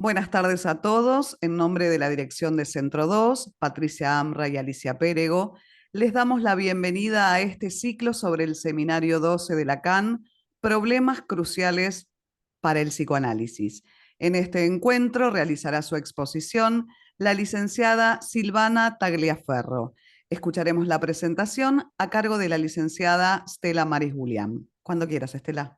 Buenas tardes a todos. En nombre de la dirección de Centro 2, Patricia Amra y Alicia Pérego, les damos la bienvenida a este ciclo sobre el Seminario 12 de Lacan, Problemas Cruciales para el Psicoanálisis. En este encuentro realizará su exposición la licenciada Silvana Tagliaferro. Escucharemos la presentación a cargo de la licenciada Stella Maris Julián. Cuando quieras, Estela.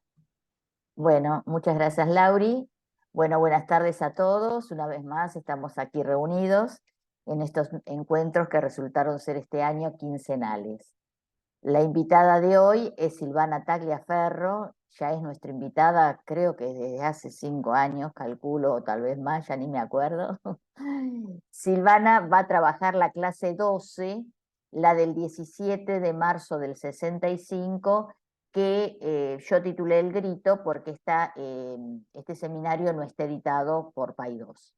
Bueno, muchas gracias, Lauri. Bueno, buenas tardes a todos. Una vez más estamos aquí reunidos en estos encuentros que resultaron ser este año quincenales. La invitada de hoy es Silvana Tagliaferro. Ya es nuestra invitada, creo que desde hace 5 años, calculo, o tal vez más, ya ni me acuerdo. Silvana va a trabajar la clase 12, la del 17 de marzo del 65, que yo titulé El Grito porque este seminario no está editado por Paidós.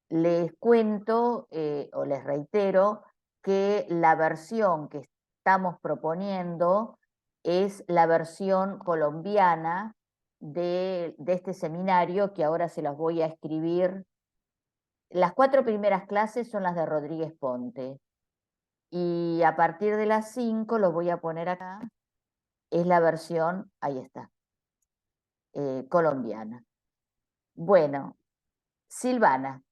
Les cuento o les reitero que la versión que estamos proponiendo es la versión colombiana de este seminario, que ahora se las voy a escribir. Las 4 primeras clases son las de Rodríguez Ponte, y a partir de las 5, lo voy a poner acá, es la versión, ahí está, colombiana. Bueno, Silvana,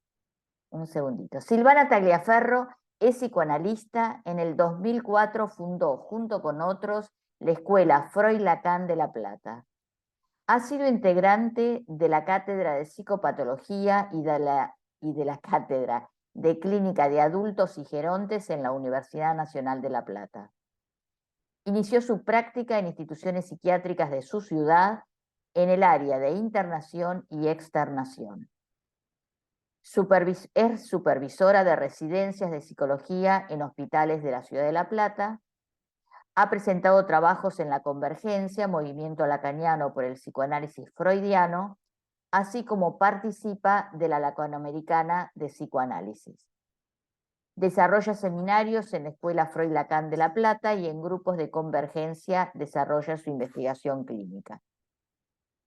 un segundito. Silvana Tagliaferro es psicoanalista. En el 2004 fundó, junto con otros, la Escuela Freud-Lacan de La Plata. Ha sido integrante de la Cátedra de Psicopatología y de la Cátedra de Clínica de Adultos y Gerontes en la Universidad Nacional de La Plata. Inició su práctica en instituciones psiquiátricas de su ciudad en el área de internación y externación. Es supervisora de residencias de psicología en hospitales de la ciudad de La Plata. Ha presentado trabajos en la Convergencia, movimiento lacaniano por el psicoanálisis freudiano, así como participa de la Lacanoamericana de Psicoanálisis. Desarrolla seminarios en la Escuela Freud-Lacan de La Plata y en grupos de Convergencia desarrolla su investigación clínica.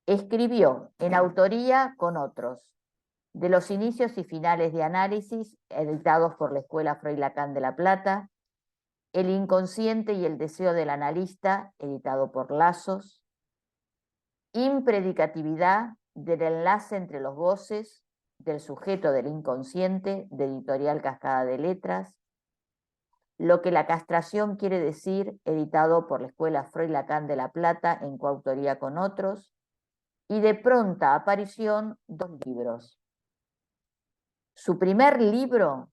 Escribió en autoría con otros De los inicios y finales de análisis, editados por la Escuela Freud-Lacan de La Plata, El inconsciente y el deseo del analista, editado por Lazos, Impredicatividad del enlace entre los goces del sujeto del inconsciente, de Editorial Cascada de Letras, Lo que la castración quiere decir, editado por la Escuela Freud-Lacan de La Plata en coautoría con otros, y de pronta aparición 2 libros. Su primer libro,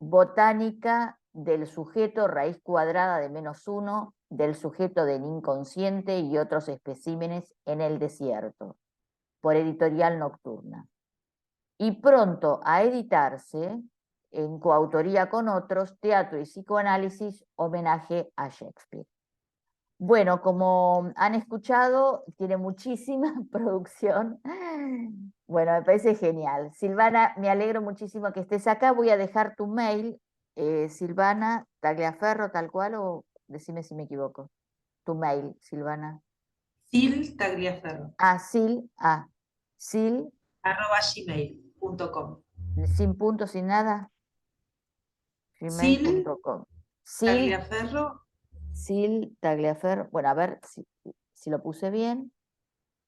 Botánica del sujeto raíz cuadrada de -1, del sujeto del inconsciente y otros especímenes en el desierto, por Editorial Nocturna. Y pronto a editarse, en coautoría con otros, Teatro y Psicoanálisis, homenaje a Shakespeare. Bueno, como han escuchado, tiene muchísima producción. Bueno, me parece genial. Silvana, me alegro muchísimo que estés acá. Voy a dejar tu mail, Silvana Tagliaferro, tal cual, o decime si me equivoco. Tu mail, Silvana. Sil Tagliaferro. Sil, @gmail.com. sin punto, sin nada. Sil Gmail.com. Tagliaferro. Sil Tagliaferro. Bueno, a ver si lo puse bien.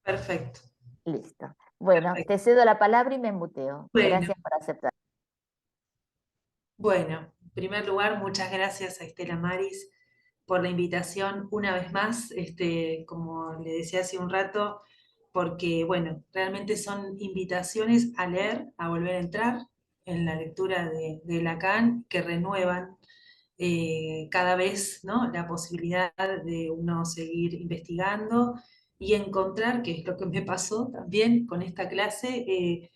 Perfecto. Listo. Bueno, Perfecto. te cedo la palabra y me muteo. Bueno. Gracias por aceptar. Bueno, en primer lugar, muchas gracias a Estela Maris por la invitación una vez más, como le decía hace un rato, porque, bueno, realmente son invitaciones a leer, a volver a entrar en la lectura de Lacan, que renuevan cada vez, ¿no?, la posibilidad de uno seguir investigando y encontrar, que es lo que me pasó también con esta clase,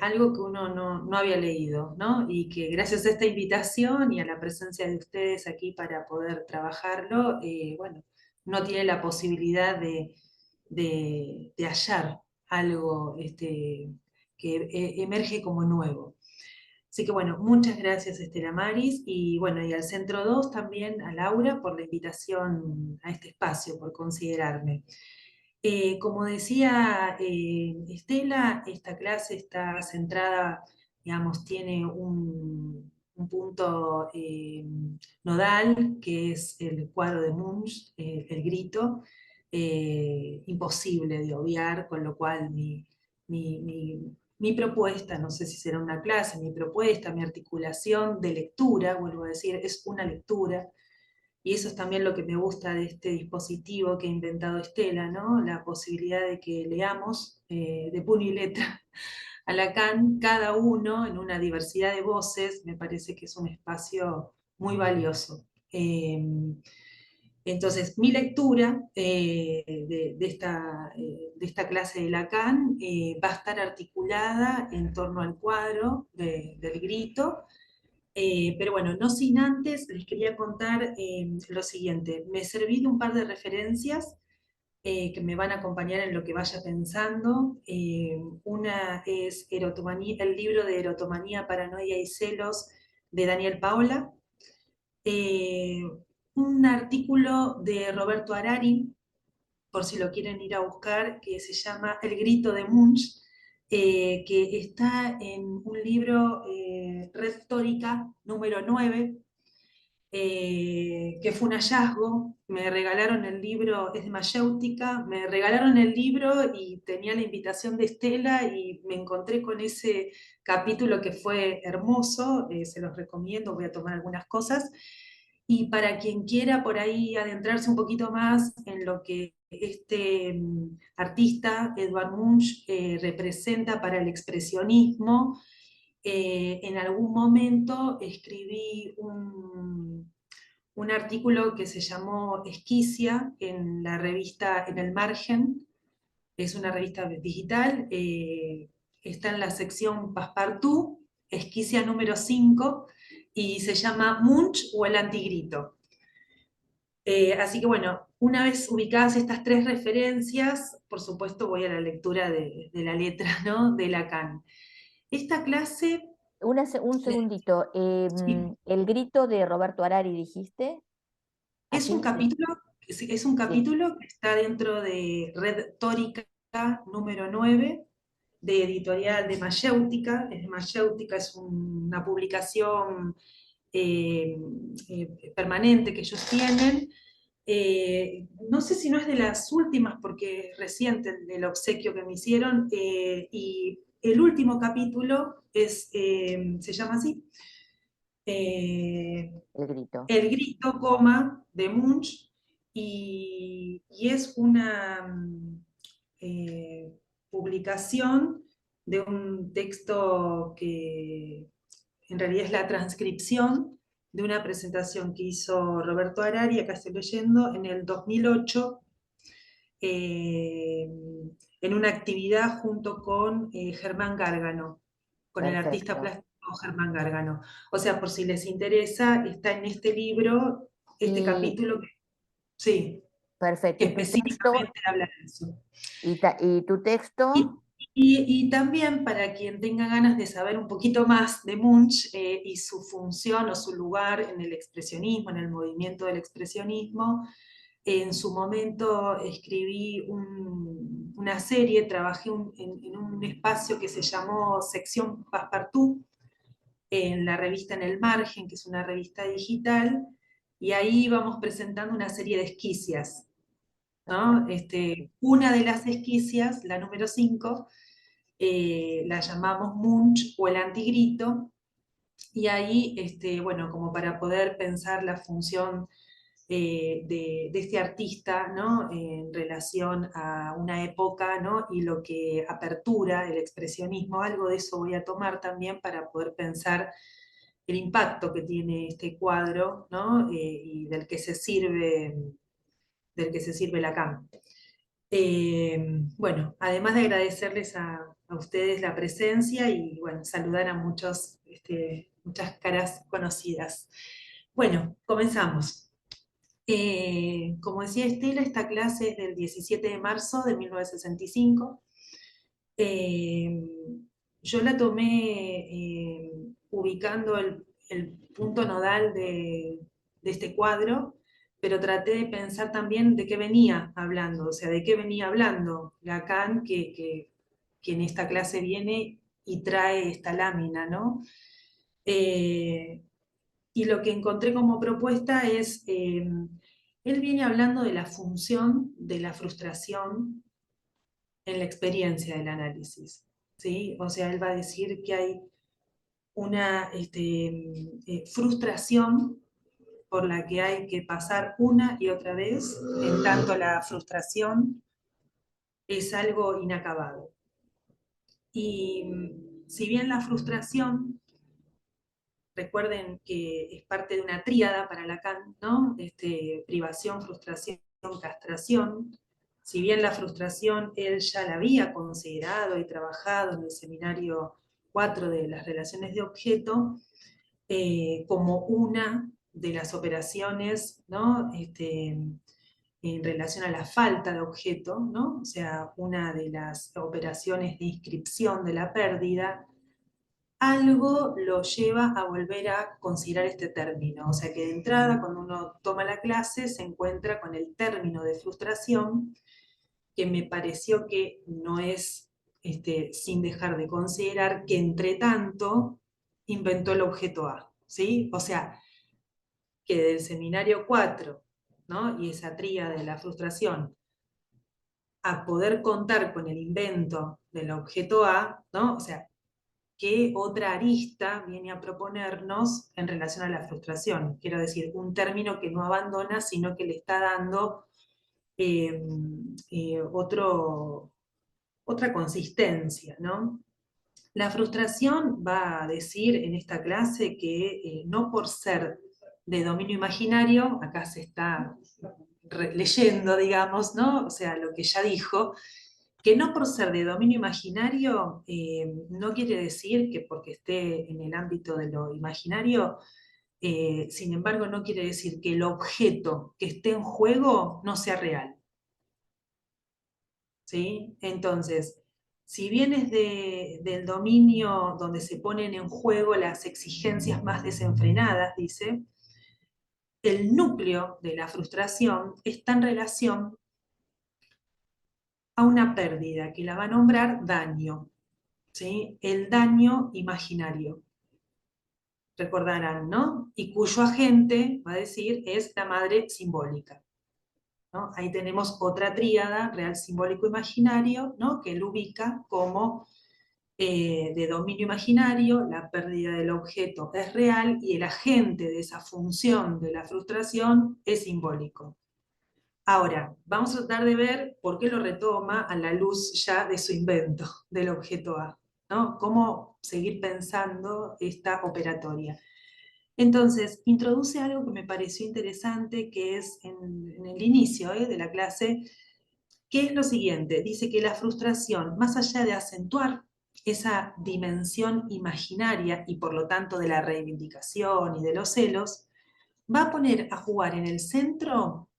algo que uno no había leído, ¿no? Y que gracias a esta invitación y a la presencia de ustedes aquí para poder trabajarlo, bueno, uno tiene la posibilidad de hallar algo que emerge como nuevo. Así que bueno, muchas gracias Estela Maris y bueno, y al Centro 2 también, a Laura, por la invitación a este espacio, por considerarme. Como decía Estela, esta clase está centrada, digamos, tiene un punto nodal, que es el cuadro de Munch, el grito, imposible de obviar, con lo cual mi propuesta, no sé si será una clase, mi propuesta, mi articulación de lectura, vuelvo a decir, es una lectura, y eso es también lo que me gusta de este dispositivo que ha inventado Estela, ¿no? La posibilidad de que leamos de puño y letra a Lacan, cada uno en una diversidad de voces, me parece que es un espacio muy valioso. Entonces, mi lectura de esta clase de Lacan va a estar articulada en torno al cuadro del grito, pero bueno, no sin antes les quería contar lo siguiente. Me serví de un par de referencias que me van a acompañar en lo que vaya pensando. Una es el libro de Erotomanía, Paranoia y Celos de Daniel Paola. Eh, un artículo de Roberto Harari, por si lo quieren ir a buscar, que se llama El grito de Munch, que está en un libro, Retórica número 9, que fue un hallazgo. Me regalaron el libro, es de Mayéutica, me regalaron el libro y tenía la invitación de Estela y me encontré con ese capítulo que fue hermoso, se los recomiendo, voy a tomar algunas cosas. Y para quien quiera por ahí adentrarse un poquito más en lo que este artista, Edvard Munch, representa para el expresionismo, en algún momento escribí un artículo que se llamó Esquicia en la revista En el Margen, es una revista digital, está en la sección Passepartout, Esquicia número 5, y se llama Munch o el antigrito. Así que bueno, una vez ubicadas estas tres referencias, por supuesto voy a la lectura de la letra, ¿no? De Lacan. Esta clase, Un segundito. sí, El grito de Roberto Harari, dijiste. es un ¿Así? capítulo, es un Sí, capítulo que está dentro de Red Tórica número 9, de editorial de Mayéutica. Mayéutica es una publicación permanente que ellos tienen. No sé si no es de las últimas, porque es reciente el obsequio que me hicieron, y el último capítulo se llama así, eh, el grito. El grito, coma, de Munch, y es una eh, publicación de un texto que en realidad es la transcripción de una presentación que hizo Roberto Harari, acá estoy leyendo, en el 2008, eh, en una actividad junto con Germán Gárgano, con el artista Perfecto. plástico Germán Gárgano. O sea, por si les interesa, está en este libro, este Y capítulo, sí, perfecto. que ¿Y tu texto? específicamente habla de eso. ¿Y tu Y, texto? y también para quien tenga ganas de saber un poquito más de Munch y su función o su lugar en el expresionismo, en el movimiento del expresionismo, en su momento escribí una serie, trabajé en un espacio que se llamó Sección Passepartout, en la revista En el Margen, que es una revista digital, y ahí vamos presentando una serie de esquicias, ¿no? Perfecto. Una de las esquicias, la número 5, la llamamos Munch o el antigrito, y ahí, bueno, como para poder pensar la función de este artista, ¿no? En relación a una época, ¿no? Y lo que apertura el expresionismo, algo de eso voy a tomar también para poder pensar el impacto que tiene este cuadro, ¿no? Y del que se sirve Lacan. Bueno, además de agradecerles a ustedes la presencia y bueno, saludar a muchas caras conocidas. Bueno, comenzamos. Como decía Estela, esta clase es del 17 de marzo de 1965. Eh, yo la tomé ubicando el punto nodal de este cuadro pero traté de pensar también de qué venía hablando, o sea, de qué venía hablando Lacan, que en esta clase viene y trae esta lámina, ¿no? Eh, y lo que encontré como propuesta es, él viene hablando de la función de la frustración en la experiencia del análisis, ¿sí? O sea, él va a decir que hay una frustración por la que hay que pasar una y otra vez, en tanto la frustración es algo inacabado. Y si bien la frustración, recuerden que es parte de una tríada para Lacan, ¿no? Privación, frustración, castración. Si bien la frustración él ya la había considerado y trabajado en el seminario 4 de las relaciones de objeto, como una de las operaciones, ¿no? En relación a la falta de objeto, ¿no? O sea, una de las operaciones de inscripción de la pérdida, algo lo lleva a volver a considerar este término. O sea que de entrada, cuando uno toma la clase, se encuentra con el término de frustración, que me pareció que no es sin dejar de considerar que entre tanto inventó el objeto A, ¿sí? O sea, que del seminario 4, ¿no? Y esa tríada de la frustración, a poder contar con el invento del objeto A, ¿no? O sea, ¿qué otra arista viene a proponernos en relación a la frustración? Quiero decir, un término que no abandona, sino que le está dando eh, otra consistencia, ¿no? La frustración va a decir en esta clase que no por ser de dominio imaginario, acá se está leyendo, digamos, ¿no? O sea, lo que ya dijo, que no por ser de dominio imaginario no quiere decir que porque esté en el ámbito de lo imaginario, sin embargo, no quiere decir que el objeto que esté en juego no sea real. ¿Sí? Entonces, si bien es del dominio donde se ponen en juego las exigencias más desenfrenadas, dice, el núcleo de la frustración está en relación a una pérdida que la va a nombrar daño, ¿sí? El daño imaginario. Recordarán, ¿no? Y cuyo agente, va a decir, es la madre simbólica, ¿no? Ahí tenemos otra tríada, real, simbólico, imaginario, ¿no? Que lo ubica como de dominio imaginario, la pérdida del objeto es real y el agente de esa función de la frustración es simbólico. Ahora, vamos a tratar de ver por qué lo retoma a la luz ya de su invento, del objeto A, ¿no? Cómo seguir pensando esta operatoria. Entonces, introduce algo que me pareció interesante, que es en el inicio de la clase, que es lo siguiente. Dice que la frustración, más allá de acentuar esa dimensión imaginaria y por lo tanto de la reivindicación y de los celos, va a poner a jugar en el centro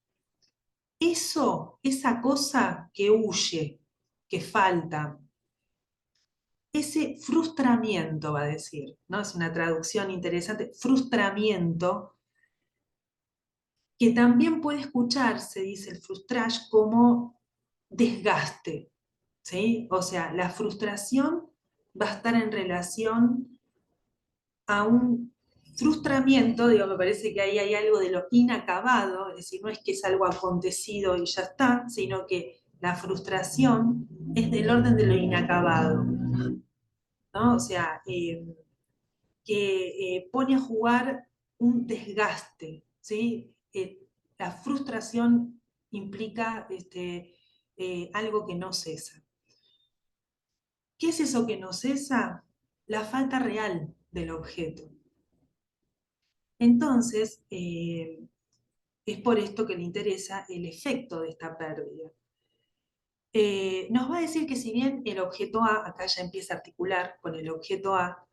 eso, esa cosa que huye, que falta, ese frustramiento, va a decir, ¿no? Es una traducción interesante, frustramiento, que también puede escucharse, dice el frustrage, como desgaste, ¿sí? O sea, la frustración va a estar en relación a un frustramiento, digo, me parece que ahí hay algo de lo inacabado, es decir, no es que es algo acontecido y ya está, sino que la frustración es del orden de lo inacabado, ¿no? O sea, que pone a jugar un desgaste, ¿sí? La frustración implica algo que no cesa. ¿Qué es eso que no cesa? La falta real del objeto. Entonces, es por esto que le interesa el efecto de esta pérdida. Nos va a decir que si bien el objeto A, acá ya empieza a articular con el objeto A,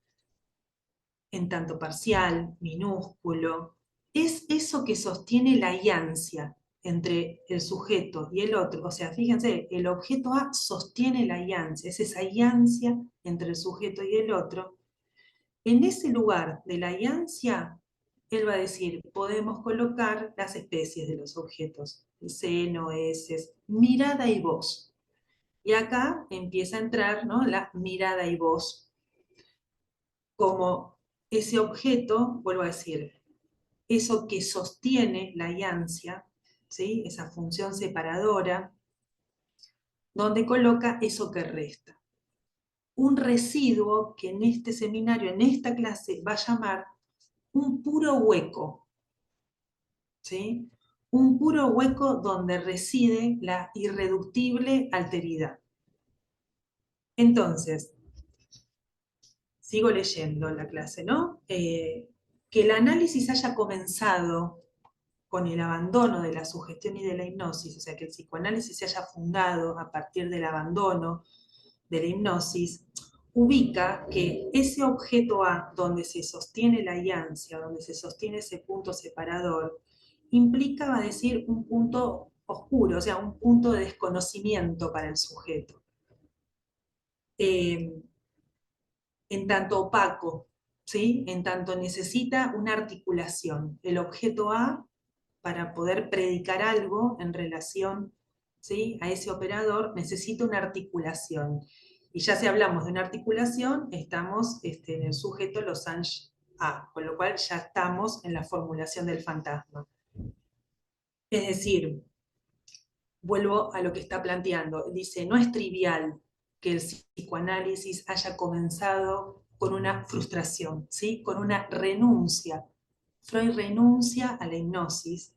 en tanto parcial, minúsculo, es eso que sostiene la iancia entre el sujeto y el otro. O sea, fíjense, el objeto A sostiene la iancia, es esa iancia entre el sujeto y el otro. En ese lugar de la iancia él va a decir, podemos colocar las especies de los objetos, seno, heces, mirada y voz. Y acá empieza a entrar, ¿no?, la mirada y voz como ese objeto, vuelvo a decir, eso que sostiene la iancia, ¿sí?, esa función separadora, donde coloca eso que resta. Un residuo que en este seminario, en esta clase, va a llamar un puro hueco, ¿sí? Un puro hueco donde reside la irreductible alteridad. Entonces, sigo leyendo la clase, ¿no? Que el análisis haya comenzado con el abandono de la sugestión y de la hipnosis, o sea, que el psicoanálisis se haya fundado a partir del abandono de la hipnosis, ubica que ese objeto A, donde se sostiene la iancia, donde se sostiene ese punto separador, implica, va a decir, un punto oscuro, o sea, un punto de desconocimiento para el sujeto. En tanto opaco, ¿sí? En tanto necesita una articulación. El objeto A, para poder predicar algo en relación, ¿sí?, a ese operador, necesita una articulación. Y ya si hablamos de una articulación, estamos en el sujeto losange A, con lo cual ya estamos en la formulación del fantasma. Es decir, vuelvo a lo que está planteando. Dice, no es trivial que el psicoanálisis haya comenzado con una frustración, ¿sí?, con una renuncia. Freud renuncia a la hipnosis,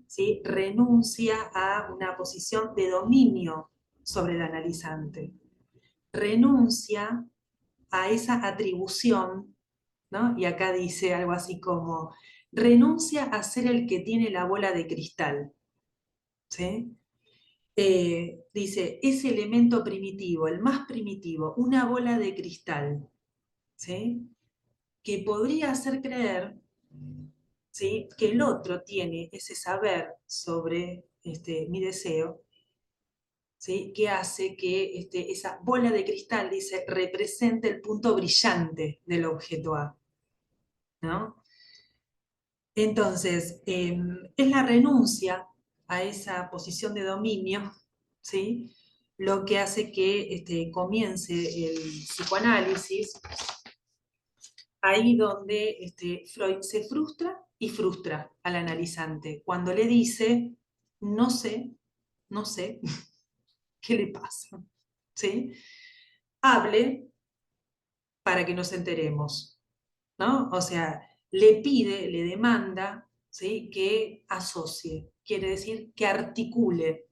¿sí?, renuncia a una posición de dominio sobre el analizante, renuncia a esa atribución, ¿no? Y acá dice algo así como, renuncia a ser el que tiene la bola de cristal, ¿sí? Dice, ese elemento primitivo, el más primitivo, una bola de cristal, ¿sí?, que podría hacer creer, ¿sí?, que el otro tiene ese saber sobre mi deseo, ¿sí?, que hace que esa bola de cristal, dice, represente el punto brillante del objeto A, ¿no? Entonces, es la renuncia a esa posición de dominio, ¿sí?, lo que hace que comience el psicoanálisis, ahí donde Freud se frustra y frustra al analizante, cuando le dice, no sé qué le pasa, ¿sí? Hable para que nos enteremos, ¿no? O sea, le pide, le demanda, ¿sí?, que asocie, quiere decir que articule,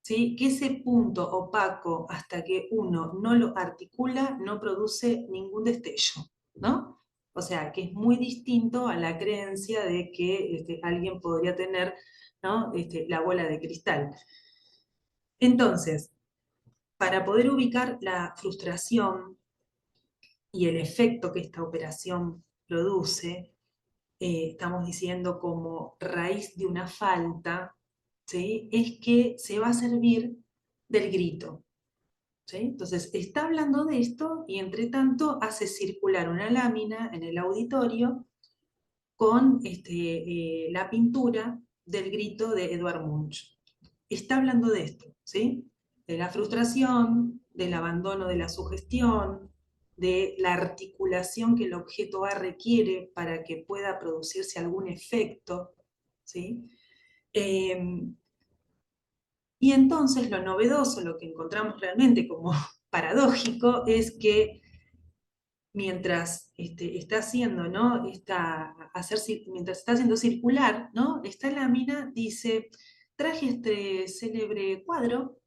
¿sí?, que ese punto opaco, hasta que uno no lo articula, no produce ningún destello, ¿no? O sea, que es muy distinto a la creencia de que alguien podría tener, ¿no?, la bola de cristal. Entonces, para poder ubicar la frustración y el efecto que esta operación produce, estamos diciendo como raíz de una falta, ¿sí?, es que se va a servir del grito, ¿sí? Entonces, está hablando de esto y entre tanto hace circular una lámina en el auditorio con la pintura del grito de Edvard Munch. Está hablando de esto, ¿sí?, de la frustración, del abandono de la sugestión, de la articulación que el objeto A requiere para que pueda producirse algún efecto, ¿sí? Y entonces lo novedoso, lo que encontramos realmente como paradójico, es que mientras está haciendo, ¿no?, mientras está haciendo circular, ¿no?, esta lámina, dice, traje este célebre cuadro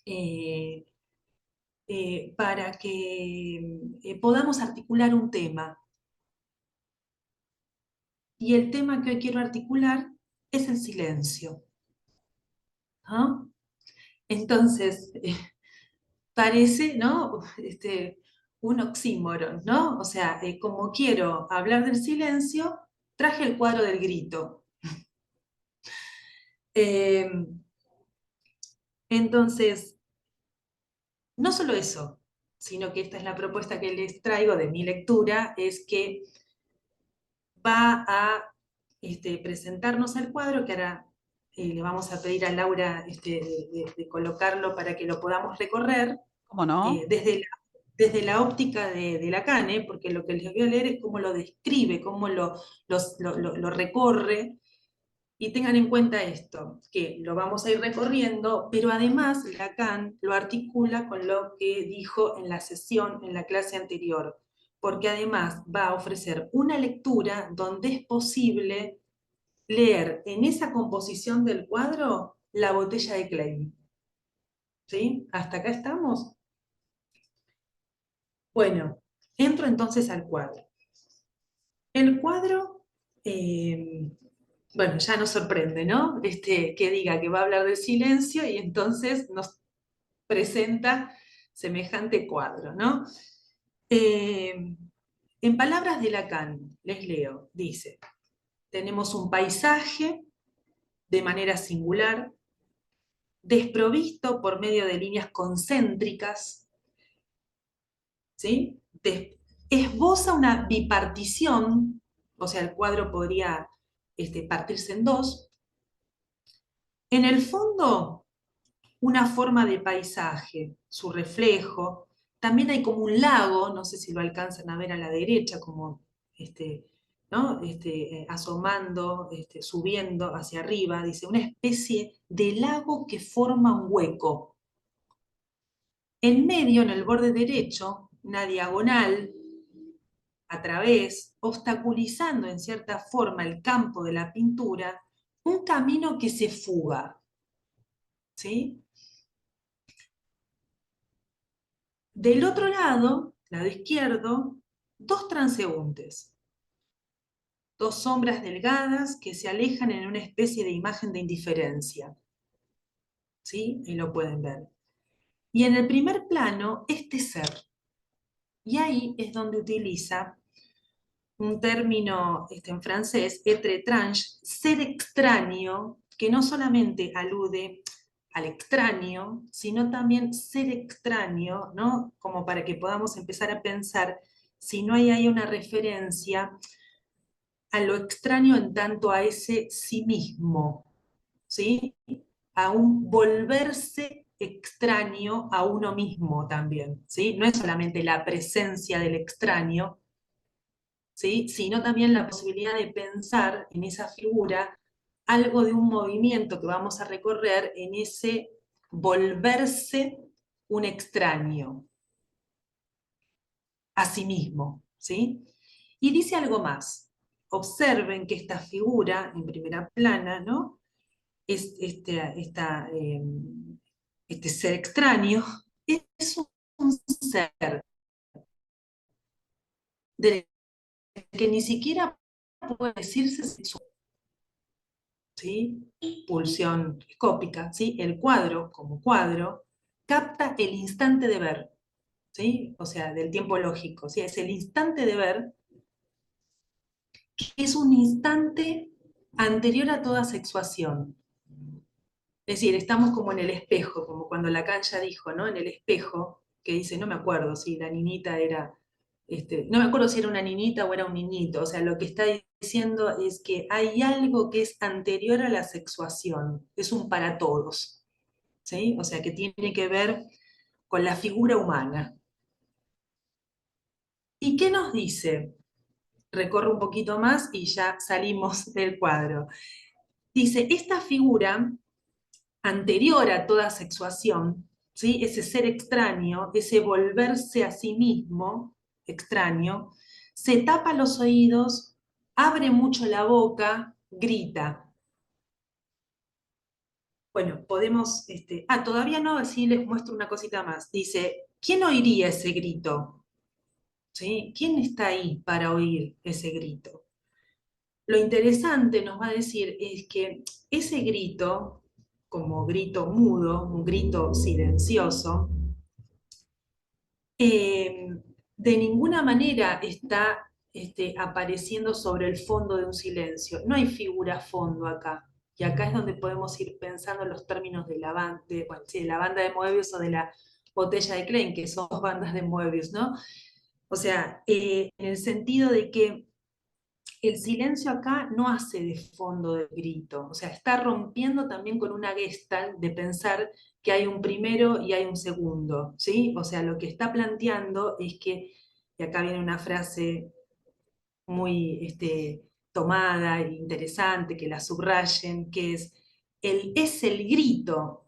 eh, para que podamos articular un tema. Y el tema que hoy quiero articular es el silencio, ¿no? Entonces, parece, ¿no?, un oxímoron, ¿no? O sea, como quiero hablar del silencio, traje el cuadro del grito. Entonces, no solo eso, sino que esta es la propuesta que les traigo de mi lectura, es que va a presentarnos el cuadro, que ahora le vamos a pedir a Laura de colocarlo para que lo podamos recorrer ¿Cómo no? desde la óptica de Lacan, porque lo que les voy a leer es cómo lo describe, cómo lo recorre. Y tengan en cuenta esto, que lo vamos a ir recorriendo, pero además Lacan lo articula con lo que dijo en la sesión, en la clase anterior, porque además va a ofrecer una lectura donde es posible leer en esa composición del cuadro la botella de Klein. ¿Sí? ¿Hasta acá estamos? Bueno, entro entonces al cuadro. El cuadro, bueno, ya nos sorprende, ¿no? Que diga que va a hablar del silencio y entonces nos presenta semejante cuadro, ¿no? En palabras de Lacan, les leo, dice, tenemos un paisaje de manera singular, desprovisto por medio de líneas concéntricas, ¿sí? Esboza una bipartición, o sea, el cuadro podría partirse en dos. En el fondo, una forma de paisaje, su reflejo. También hay como un lago, no sé si lo alcanzan a ver a la derecha, como ¿no? Asomando, subiendo hacia arriba, dice, una especie de lago que forma un hueco. En medio, en el borde derecho, una diagonal a través, obstaculizando en cierta forma el campo de la pintura, un camino que se fuga. ¿Sí? Del otro lado izquierdo, dos transeúntes, dos sombras delgadas que se alejan en una especie de imagen de indiferencia. ¿Sí? Y lo pueden ver. Y en el primer plano, este ser. Y ahí es donde utiliza un término en francés, être étrange, ser extraño, que no solamente alude al extraño, sino también ser extraño, ¿no? Como para que podamos empezar a pensar si no hay ahí una referencia a lo extraño en tanto a ese sí mismo, ¿sí? A un volverse extraño a uno mismo también, ¿sí? No es solamente la presencia del extraño, ¿sí? Sino también la posibilidad de pensar en esa figura algo de un movimiento que vamos a recorrer en ese volverse un extraño a sí mismo, ¿sí? Y dice algo más. Observen que esta figura en primera plana, ¿no? Es este ser extraño es un ser del que ni siquiera puede decirse sexual, ¿sí? Pulsión escópica, ¿sí? El cuadro, como cuadro, capta el instante de ver, ¿sí? O sea, del tiempo lógico, ¿sí? Es el instante de ver, que es un instante anterior a toda sexuación. Es decir, estamos como en el espejo, como cuando Lacan ya dijo, ¿no? En el espejo, que dice, no me acuerdo si la niñita era, no me acuerdo si era una niñita o era un niñito, o sea, lo que está diciendo es que hay algo que es anterior a la sexuación, es un para todos, ¿sí? O sea, que tiene que ver con la figura humana. ¿Y qué nos dice? Recorro un poquito más y ya salimos del cuadro. Dice, esta figura anterior a toda sexuación, ¿sí? Ese ser extraño, ese volverse a sí mismo extraño, se tapa los oídos, abre mucho la boca, grita. Bueno, podemos, todavía no, así les muestro una cosita más. Dice, ¿quién oiría ese grito? ¿Sí? ¿Quién está ahí para oír ese grito? Lo interesante, nos va a decir, es que ese grito, como grito mudo, un grito silencioso, de ninguna manera está apareciendo sobre el fondo de un silencio. No hay figura fondo acá. Y acá es donde podemos ir pensando en los términos de de la banda de Moebius o de la botella de Klein, que son dos bandas de Moebius, ¿no? O sea, en el sentido de que el silencio acá no hace de fondo del grito, o sea, está rompiendo también con una gestalt de pensar que hay un primero y hay un segundo, ¿sí? O sea, lo que está planteando es que, y acá viene una frase muy tomada e interesante, que la subrayen, que es el grito,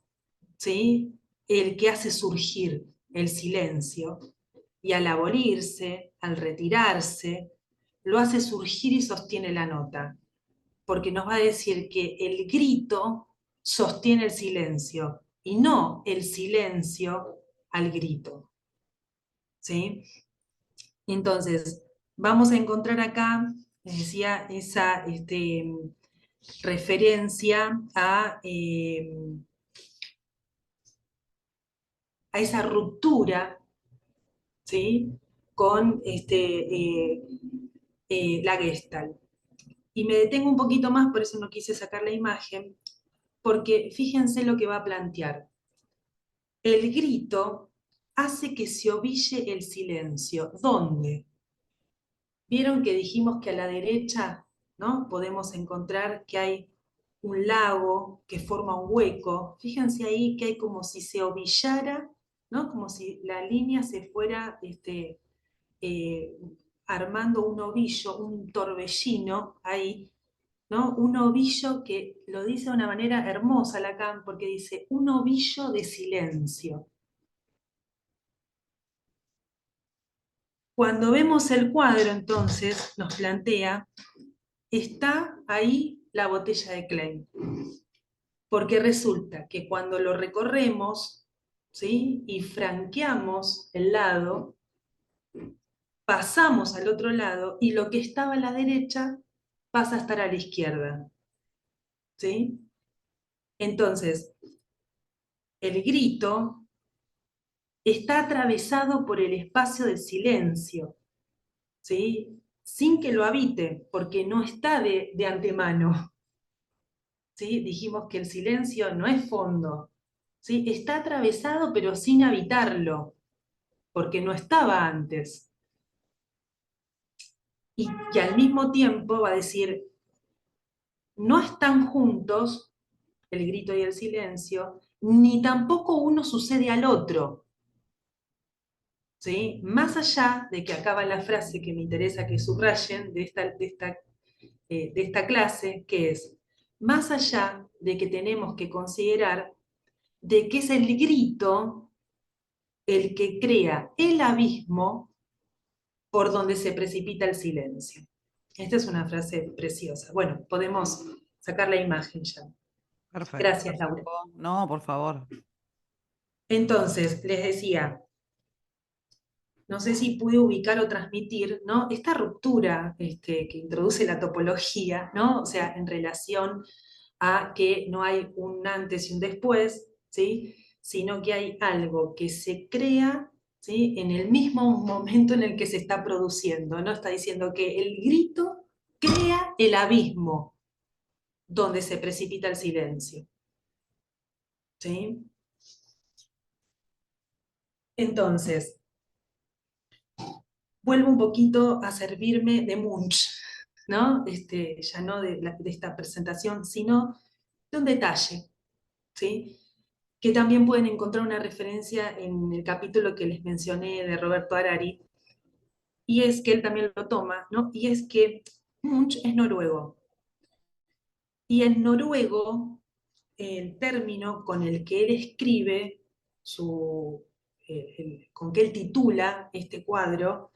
¿sí? El que hace surgir el silencio, y al abolirse, al retirarse, lo hace surgir y sostiene la nota, porque nos va a decir que el grito sostiene el silencio y no el silencio al grito, ¿sí? Entonces, vamos a encontrar acá, les decía, esa referencia a esa ruptura, ¿sí? Con la Gestalt. Y me detengo un poquito más, por eso no quise sacar la imagen, porque fíjense lo que va a plantear. El grito hace que se oville el silencio. ¿Dónde? Vieron que dijimos que a la derecha, ¿no? Podemos encontrar que hay un lago que forma un hueco. Fíjense ahí que hay como si se ovillara, ¿no? Como si la línea se fuera eh, armando un ovillo, un torbellino ahí, ¿no? Un ovillo que lo dice de una manera hermosa Lacan, porque dice un ovillo de silencio. Cuando vemos el cuadro, entonces, nos plantea, está ahí la botella de Klein. Porque resulta que cuando lo recorremos, ¿sí? Y franqueamos el lado, pasamos al otro lado y lo que estaba a la derecha pasa a estar a la izquierda, ¿sí? Entonces, el grito está atravesado por el espacio del silencio, ¿sí? Sin que lo habite, porque no está de antemano, ¿sí? Dijimos que el silencio no es fondo, ¿sí? Está atravesado pero sin habitarlo, porque no estaba antes. Y que al mismo tiempo va a decir, no están juntos el grito y el silencio, ni tampoco uno sucede al otro, ¿sí? Más allá de que acaba la frase que me interesa que subrayen de esta clase, que es, más allá de que tenemos que considerar de que es el grito el que crea el abismo por donde se precipita el silencio. Esta es una frase preciosa. Bueno, podemos sacar la imagen ya. Perfecto. Gracias, Laura. No, por favor. Entonces, les decía, no sé si pude ubicar o transmitir, ¿no? Esta ruptura que introduce la topología, ¿no? O sea, en relación a que no hay un antes y un después, ¿sí? Sino que hay algo que se crea, ¿sí? En el mismo momento en el que se está produciendo, ¿no? Está diciendo que el grito crea el abismo donde se precipita el silencio, ¿sí? Entonces, vuelvo un poquito a servirme de Munch, ¿no? Ya no de esta presentación, sino de un detalle, ¿sí? Que también pueden encontrar una referencia en el capítulo que les mencioné de Roberto Harari, y es que él también lo toma, ¿no? Y es que Munch es noruego, y en noruego el término con el que él escribe, con que él titula este cuadro,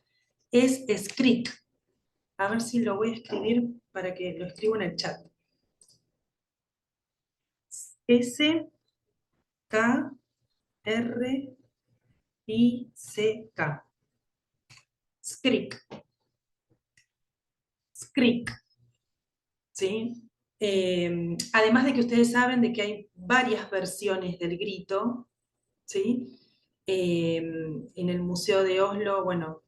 es skrik. A ver si lo voy a escribir para que lo escribo en el chat. S-K-R-I-C-K. Skrik. Skrik. ¿Sí? Además de que ustedes saben de que hay varias versiones del grito, ¿sí? En el Museo de Oslo, bueno,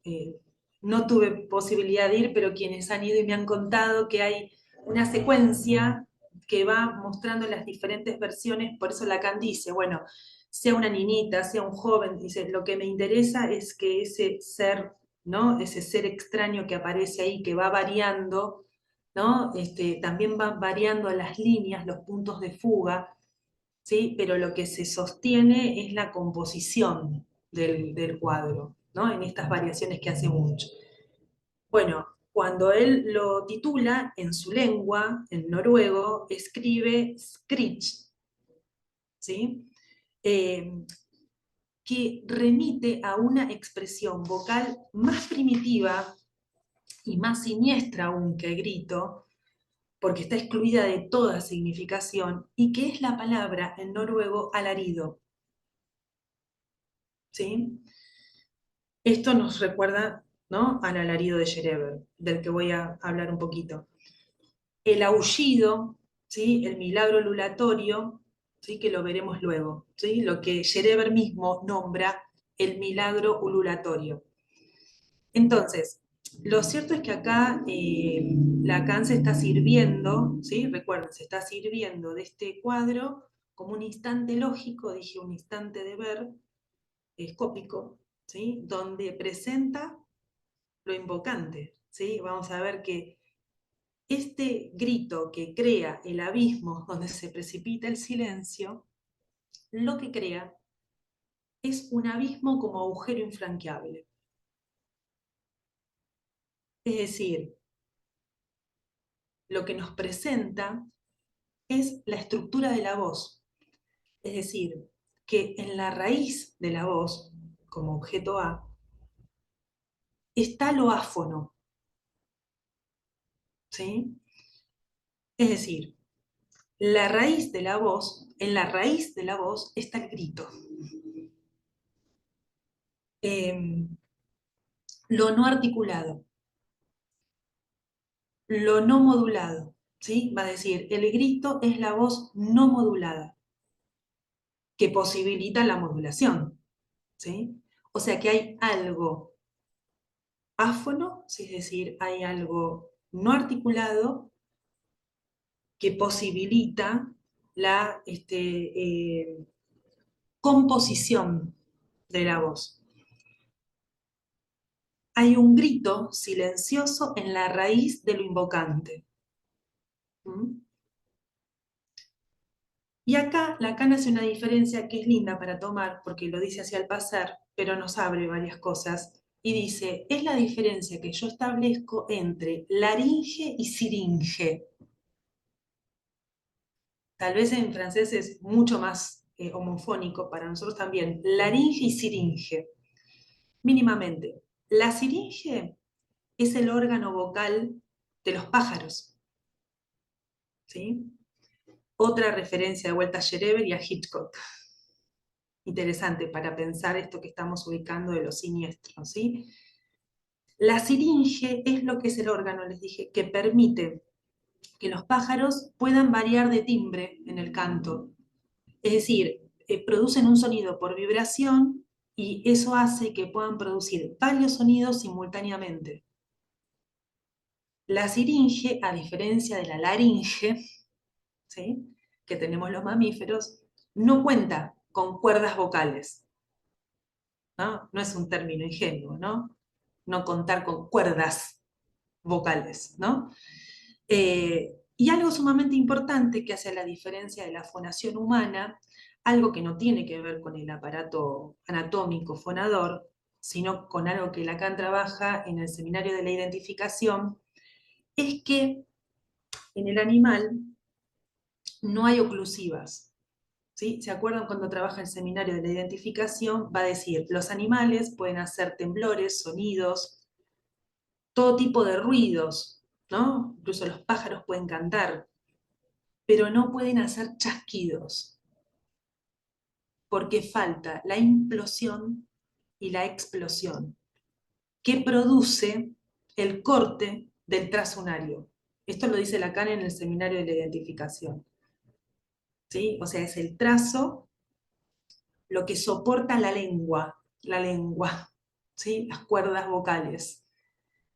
no tuve posibilidad de ir, pero quienes han ido y me han contado que hay una secuencia que va mostrando las diferentes versiones, por eso Lacan dice, bueno, sea una niñita, sea un joven, dice, lo que me interesa es que ese ser, ¿no? Ese ser extraño que aparece ahí, que va variando ¿no? También van variando las líneas, los puntos de fuga, ¿sí? Pero lo que se sostiene es la composición del cuadro, ¿no? En estas variaciones que hace Munch. Bueno, cuando él lo titula en su lengua, en noruego, escribe Scritch, ¿sí? Eh, que remite a una expresión vocal más primitiva y más siniestra aún que grito, porque está excluida de toda significación, y que es la palabra en noruego alarido. ¿Sí? Esto nos recuerda, ¿no?, al alarido de Schereber, del que voy a hablar un poquito. El aullido, ¿sí?, el milagro ululatorio, ¿sí?, que lo veremos luego, ¿sí?, lo que Schereber mismo nombra el milagro ululatorio. Entonces, lo cierto es que acá Lacan se está sirviendo, ¿sí? Recuerden, se está sirviendo de este cuadro como un instante lógico, dije un instante de ver, escópico, ¿sí? Donde presenta lo invocante, ¿sí? Vamos a ver que este grito que crea el abismo donde se precipita el silencio, lo que crea es un abismo como agujero infranqueable. Es decir, lo que nos presenta es la estructura de la voz. Es decir, que en la raíz de la voz, como objeto A, está lo áfono, ¿sí? Es decir, la raíz de la voz, en la raíz de la voz está el grito. Lo no articulado, lo no modulado, ¿sí? Va a decir, el grito es la voz no modulada, que posibilita la modulación, ¿sí? O sea que hay algo áfono, es decir, hay algo no articulado que posibilita la composición de la voz. Hay un grito silencioso en la raíz de lo invocante. ¿Mm? Y acá Lacan hace una diferencia que es linda para tomar, porque lo dice hacia el pasar, pero nos abre varias cosas. Y dice, es la diferencia que yo establezco entre laringe y siringe. Tal vez en francés es mucho más homofónico, para nosotros también, laringe y siringe, mínimamente. La siringe es el órgano vocal de los pájaros, ¿sí? Otra referencia de vuelta a Schereber y a Hitchcock. Interesante para pensar esto que estamos ubicando de lo siniestro, ¿sí? La siringe es lo que es el órgano, les dije, que permite que los pájaros puedan variar de timbre en el canto. Es decir, producen un sonido por vibración y eso hace que puedan producir varios sonidos simultáneamente. La siringe, a diferencia de la laringe, ¿sí?, que tenemos los mamíferos, no cuenta con cuerdas vocales. ¿No? No es un término ingenuo, ¿no? No contar con cuerdas vocales, ¿no? Y algo sumamente importante que hace la diferencia de la fonación humana, algo que no tiene que ver con el aparato anatómico fonador, sino con algo que Lacan trabaja en el seminario de la identificación, es que en el animal no hay oclusivas. ¿Sí? ¿Se acuerdan cuando trabaja el seminario de la identificación? Va a decir, los animales pueden hacer temblores, sonidos, todo tipo de ruidos, ¿no? Incluso los pájaros pueden cantar, pero no pueden hacer chasquidos, porque falta la implosión y la explosión, que produce el corte del trazo unario. Esto lo dice Lacan en el seminario de la identificación. ¿Sí? O sea, es el trazo lo que soporta la lengua, ¿sí? Las cuerdas vocales,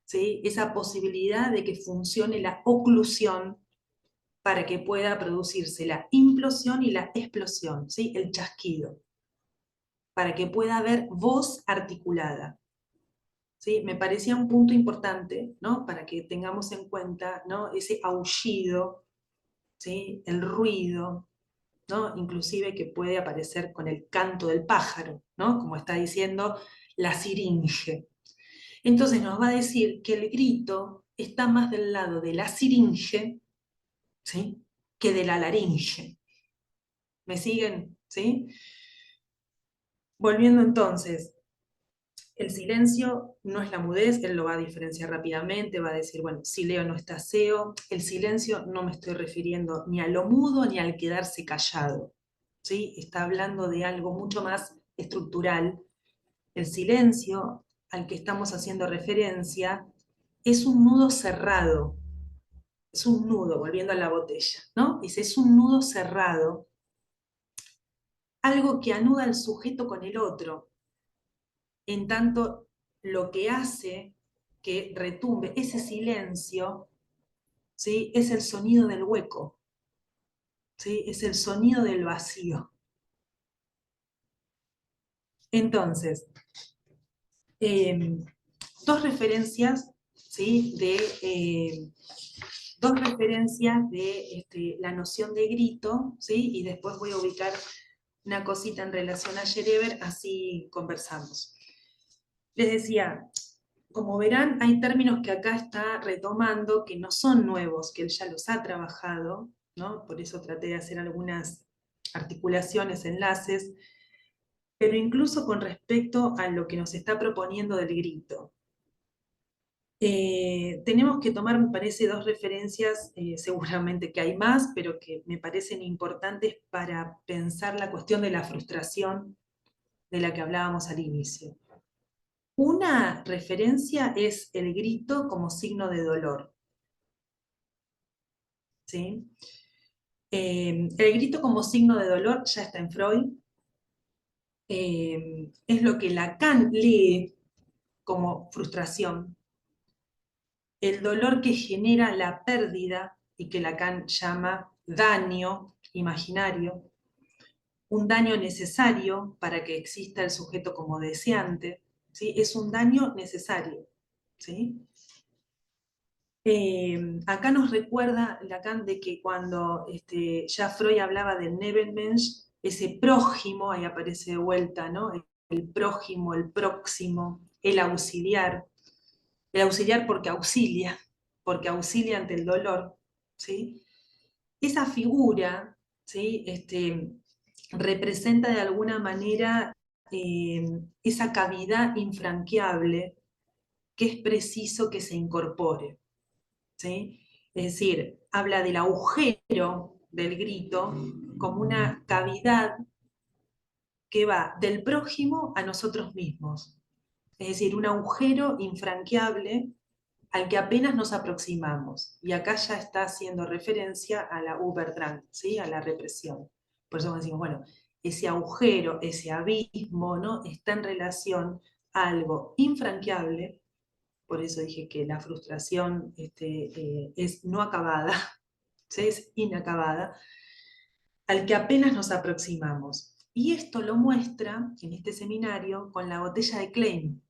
¿sí? Esa posibilidad de que funcione la oclusión para que pueda producirse la implosión y la explosión, ¿sí? El chasquido, para que pueda haber voz articulada, ¿sí? Me parecía un punto importante, ¿no? Para que tengamos en cuenta, ¿no? Ese aullido, ¿sí? El ruido, ¿no? Inclusive que puede aparecer con el canto del pájaro, ¿no? Como está diciendo la siringe. Entonces nos va a decir que el grito está más del lado de la siringe, ¿sí? Que de la laringe. ¿Me siguen? ¿Sí? Volviendo entonces, el silencio no es la mudez, él lo va a diferenciar rápidamente, va a decir, bueno, si leo no está seo. El silencio no me estoy refiriendo ni a lo mudo ni al quedarse callado, ¿sí? Está hablando de algo mucho más estructural. El silencio al que estamos haciendo referencia es un nudo cerrado, es un nudo, volviendo a la botella, ¿no? Dice, es un nudo cerrado, algo que anuda al sujeto con el otro, en tanto lo que hace que retumbe ese silencio, ¿sí? Es el sonido del hueco, ¿sí? Es el sonido del vacío. Entonces, eh, dos referencias, ¿sí? Dos referencias de la noción de grito, ¿sí? Y después voy a ubicar una cosita en relación a Schereber, así conversamos. Les decía, como verán, hay términos que acá está retomando que no son nuevos, que él ya los ha trabajado, ¿no? Por eso traté de hacer algunas articulaciones, enlaces, pero incluso con respecto a lo que nos está proponiendo del grito. Tenemos que tomar, me parece, dos referencias, seguramente que hay más, pero que me parecen importantes para pensar la cuestión de la frustración de la que hablábamos al inicio. Una referencia es el grito como signo de dolor, ¿sí? El grito como signo de dolor ya está en Freud, es lo que Lacan lee como frustración, el dolor que genera la pérdida y que Lacan llama daño imaginario, un daño necesario para que exista el sujeto como deseante, ¿sí? Es un daño necesario, ¿sí? Acá nos recuerda Lacan de que cuando ya Freud hablaba del Nebenmensch, ese prójimo, ahí aparece de vuelta, ¿no? El prójimo, el próximo, el auxiliar porque auxilia ante el dolor, ¿sí? Esa figura, ¿sí? Representa de alguna manera esa cavidad infranqueable que es preciso que se incorpore, ¿sí? Es decir, habla del agujero del grito como una cavidad que va del prójimo a nosotros mismos. Es decir, un agujero infranqueable al que apenas nos aproximamos. Y acá ya está haciendo referencia a la Überdrang, ¿sí? A la represión. Por eso decimos, bueno, ese agujero, ese abismo, ¿no? Está en relación a algo infranqueable. Por eso dije que la frustración es no acabada, ¿sí? Es inacabada, al que apenas nos aproximamos. Y esto lo muestra en este seminario con la botella de Klein,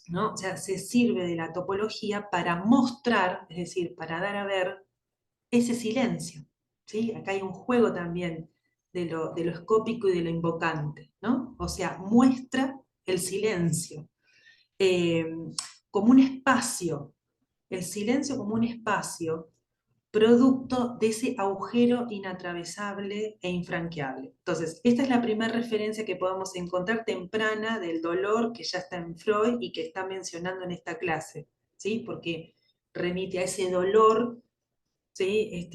¿no? O sea, se sirve de la topología para mostrar, es decir, para dar a ver ese silencio, ¿sí? Acá hay un juego también de lo escópico y de lo invocante, ¿no? O sea, muestra el silencio eh, como un espacio, el silencio como un espacio producto de ese agujero inatravesable e infranqueable. Entonces, esta es la primera referencia que podemos encontrar temprana del dolor que ya está en Freud y que está mencionando en esta clase, ¿sí? Porque remite a ese dolor, ¿sí?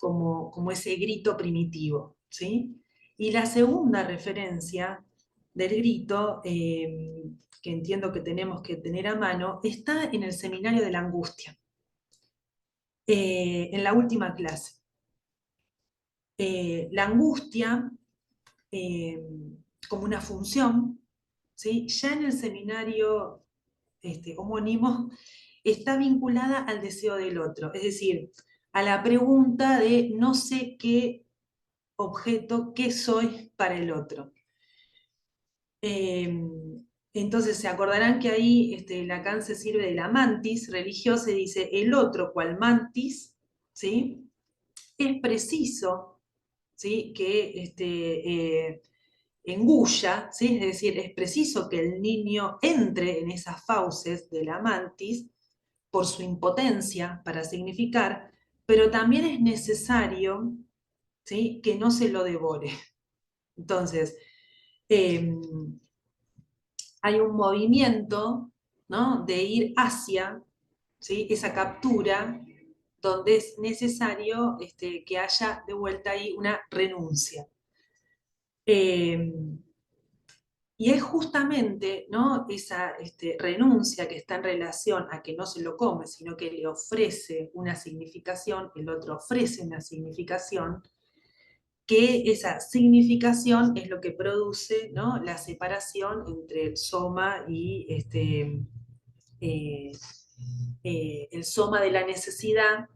Como ese grito primitivo, ¿sí? Y la segunda referencia del grito, que entiendo que tenemos que tener a mano, está en el Seminario de la Angustia, en la última clase. La angustia eh, como una función, ¿sí? Ya en el seminario homónimo está vinculada al deseo del otro, es decir, a la pregunta de no sé qué objeto, qué soy para el otro. Entonces se acordarán que ahí Lacan se sirve de la mantis religiosa y dice, el otro cual mantis, ¿sí? Es preciso, ¿sí? Que engulla, ¿sí? Es decir, es preciso que el niño entre en esas fauces de la mantis por su impotencia para significar, pero también es necesario, ¿sí? Que no se lo devore. Entonces, eh, hay un movimiento, ¿no? De ir hacia, ¿sí? Esa captura donde es necesario que haya de vuelta ahí una renuncia. Y es justamente, ¿no? Esa renuncia que está en relación a que no se lo come, sino que le ofrece una significación, el otro ofrece una significación, que esa significación es lo que produce, ¿no? La separación entre el soma y eh, el soma de la necesidad,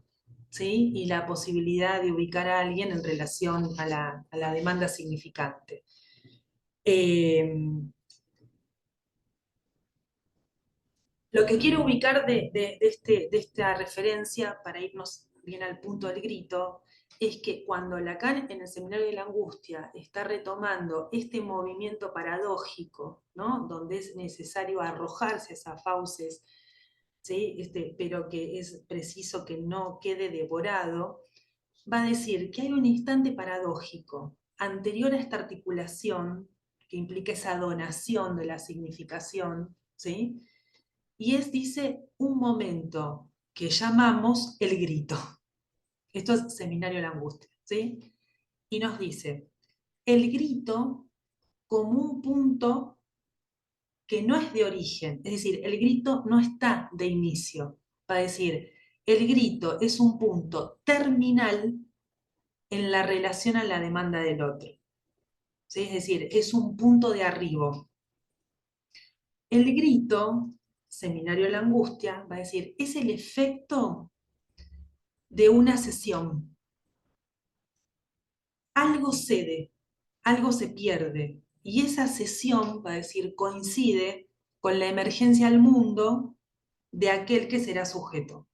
¿sí? Y la posibilidad de ubicar a alguien en relación a la demanda significante. Lo que quiero ubicar de esta referencia, para irnos bien al punto del grito, es que cuando Lacan en el Seminario de la Angustia está retomando este movimiento paradójico, ¿no? Donde es necesario arrojarse a esas fauces, ¿sí? Pero que es preciso que no quede devorado, va a decir que hay un instante paradójico anterior a esta articulación, que implica esa donación de la significación, ¿sí? Y es, dice, un momento que llamamos el grito. Esto es Seminario de la Angustia, ¿sí? Y nos dice, el grito como un punto que no es de origen, es decir, el grito no está de inicio. Va a decir, el grito es un punto terminal en la relación a la demanda del otro. ¿Sí? Es decir, es un punto de arribo. El grito, Seminario de la Angustia, va a decir, es el efecto de una sesión. Algo cede, algo se pierde, y esa sesión, va a decir, coincide con la emergencia al mundo de aquel que será sujeto.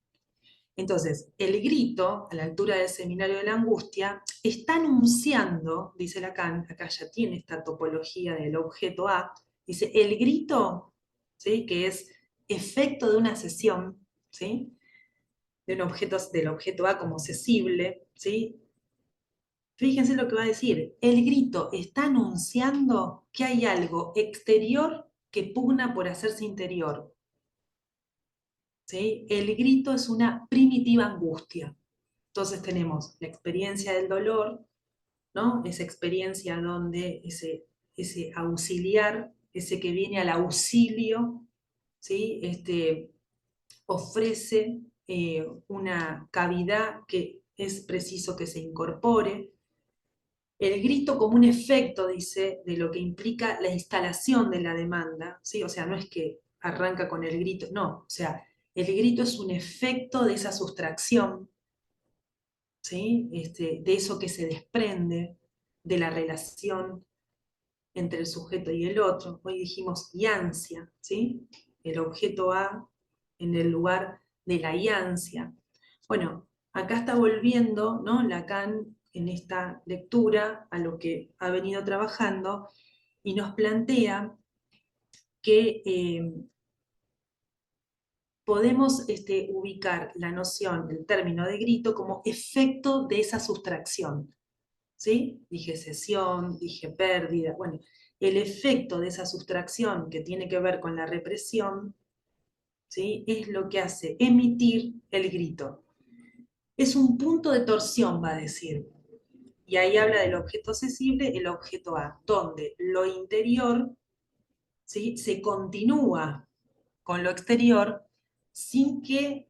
Entonces, el grito, a la altura del Seminario de la Angustia, está anunciando, dice Lacan, acá ya tiene esta topología del objeto A, dice, el grito, ¿sí? Que es efecto de una sesión, ¿sí? Del objeto A como cesible, ¿sí? Fíjense lo que va a decir. El grito está anunciando que hay algo exterior que pugna por hacerse interior. ¿Sí? El grito es una primitiva angustia. Entonces tenemos la experiencia del dolor, ¿no? Esa experiencia donde ese auxiliar, ese que viene al auxilio, ¿sí? Ofrece una cavidad que es preciso que se incorpore. El grito como un efecto, dice, de lo que implica la instalación de la demanda, ¿sí? O sea, no es que arranca con el grito, no, o sea, el grito es un efecto de esa sustracción, ¿sí? De eso que se desprende de la relación entre el sujeto y el otro. Hoy dijimos iancia, ¿sí? El objeto A en el lugar de la iancia. Bueno, acá está volviendo, ¿no? Lacan en esta lectura a lo que ha venido trabajando y nos plantea que podemos ubicar la noción, el término de grito, como efecto de esa sustracción. ¿Sí? Dije cesión, dije pérdida. Bueno, el efecto de esa sustracción que tiene que ver con la represión, ¿sí? Es lo que hace emitir el grito. Es un punto de torsión, va a decir. Y ahí habla del objeto accesible, el objeto A, donde lo interior, ¿sí? Se continúa con lo exterior sin que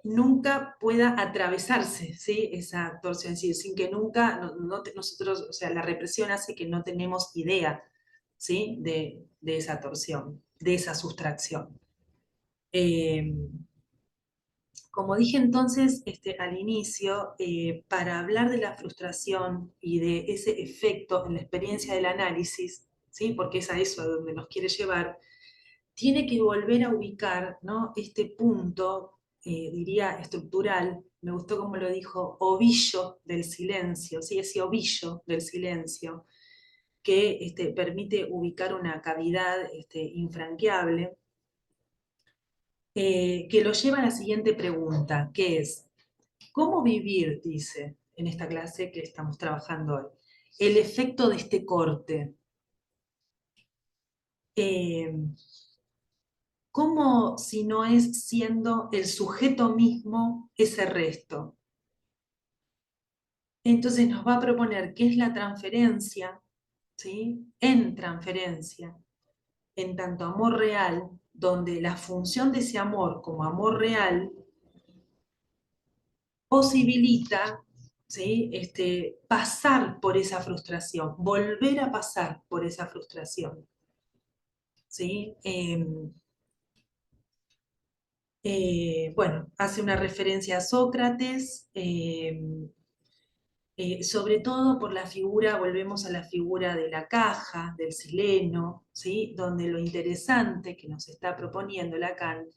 nunca pueda atravesarse, ¿sí? Esa torsión, sin que nunca, nosotros, o sea, la represión hace que no tenemos idea, ¿sí? De esa torsión, de esa sustracción. Como dije entonces al inicio, para hablar de la frustración y de ese efecto en la experiencia del análisis, ¿sí? Porque es a eso a donde nos quiere llevar, tiene que volver a ubicar, ¿no?, este punto, diría estructural, me gustó como lo dijo, ovillo del silencio, ¿sí? Ese ovillo del silencio que permite ubicar una cavidad infranqueable, que lo lleva a la siguiente pregunta, que es, ¿cómo vivir, dice, en esta clase que estamos trabajando hoy, el efecto de este corte? ¿Cómo si no es siendo el sujeto mismo ese resto? Entonces nos va a proponer qué es la transferencia, ¿sí? En transferencia, en tanto amor real, donde la función de ese amor como amor real posibilita, ¿sí?, pasar por esa frustración, volver a pasar por esa frustración, ¿sí? Bueno, hace una referencia a Sócrates, sobre todo por la figura, volvemos a la figura de la caja, del sileno, ¿sí?, donde lo interesante que nos está proponiendo Lacan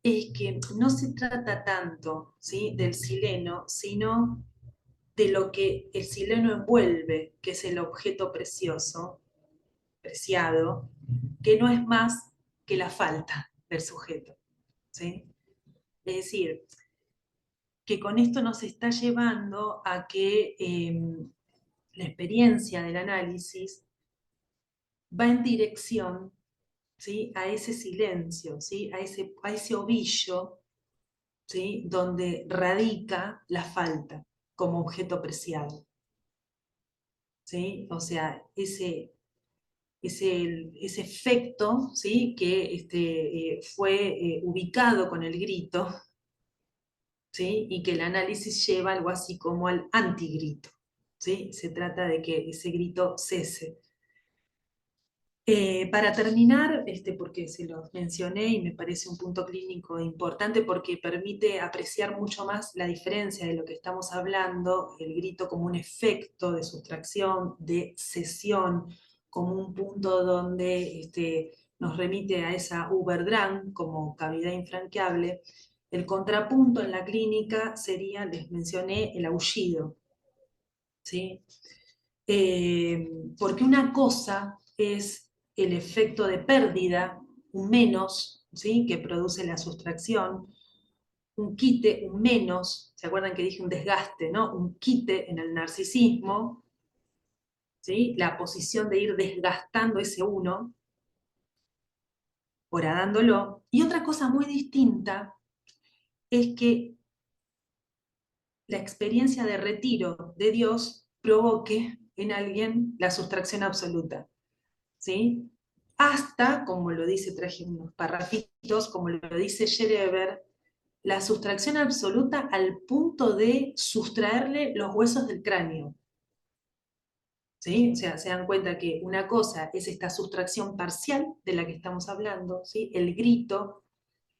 es que no se trata tanto, ¿sí?, del sileno, sino de lo que el sileno envuelve, que es el objeto precioso, preciado, que no es más que la falta del sujeto, ¿sí? Es decir, que con esto nos está llevando a que la experiencia del análisis va en dirección, ¿sí?, a ese silencio, ¿sí?, a ese ovillo, ¿sí?, donde radica la falta como objeto preciado, ¿sí? O sea, ese efecto, ¿sí?, que fue ubicado con el grito, ¿sí?, y que el análisis lleva algo así como al antigrito, ¿sí? Se trata de que ese grito cese. Para terminar, porque se los mencioné y me parece un punto clínico importante porque permite apreciar mucho más la diferencia de lo que estamos hablando, el grito como un efecto de sustracción, de cesión, como un punto donde nos remite a esa Überdrang como cavidad infranqueable. El contrapunto en la clínica sería, les mencioné, el aullido, ¿sí? Porque una cosa es el efecto de pérdida, un menos, ¿sí?, que produce la sustracción, un quite, un menos, ¿se acuerdan que dije un desgaste, ¿no? Un quite en el narcisismo, ¿sí?, la posición de ir desgastando ese uno, horadándolo. Y otra cosa muy distinta es que la experiencia de retiro de Dios provoque en alguien la sustracción absoluta, ¿sí? Hasta, como lo dice, traje unos parrafitos, como lo dice Schereber, la sustracción absoluta al punto de sustraerle los huesos del cráneo, ¿sí? O sea, se dan cuenta que una cosa es esta sustracción parcial de la que estamos hablando, ¿sí?, el grito,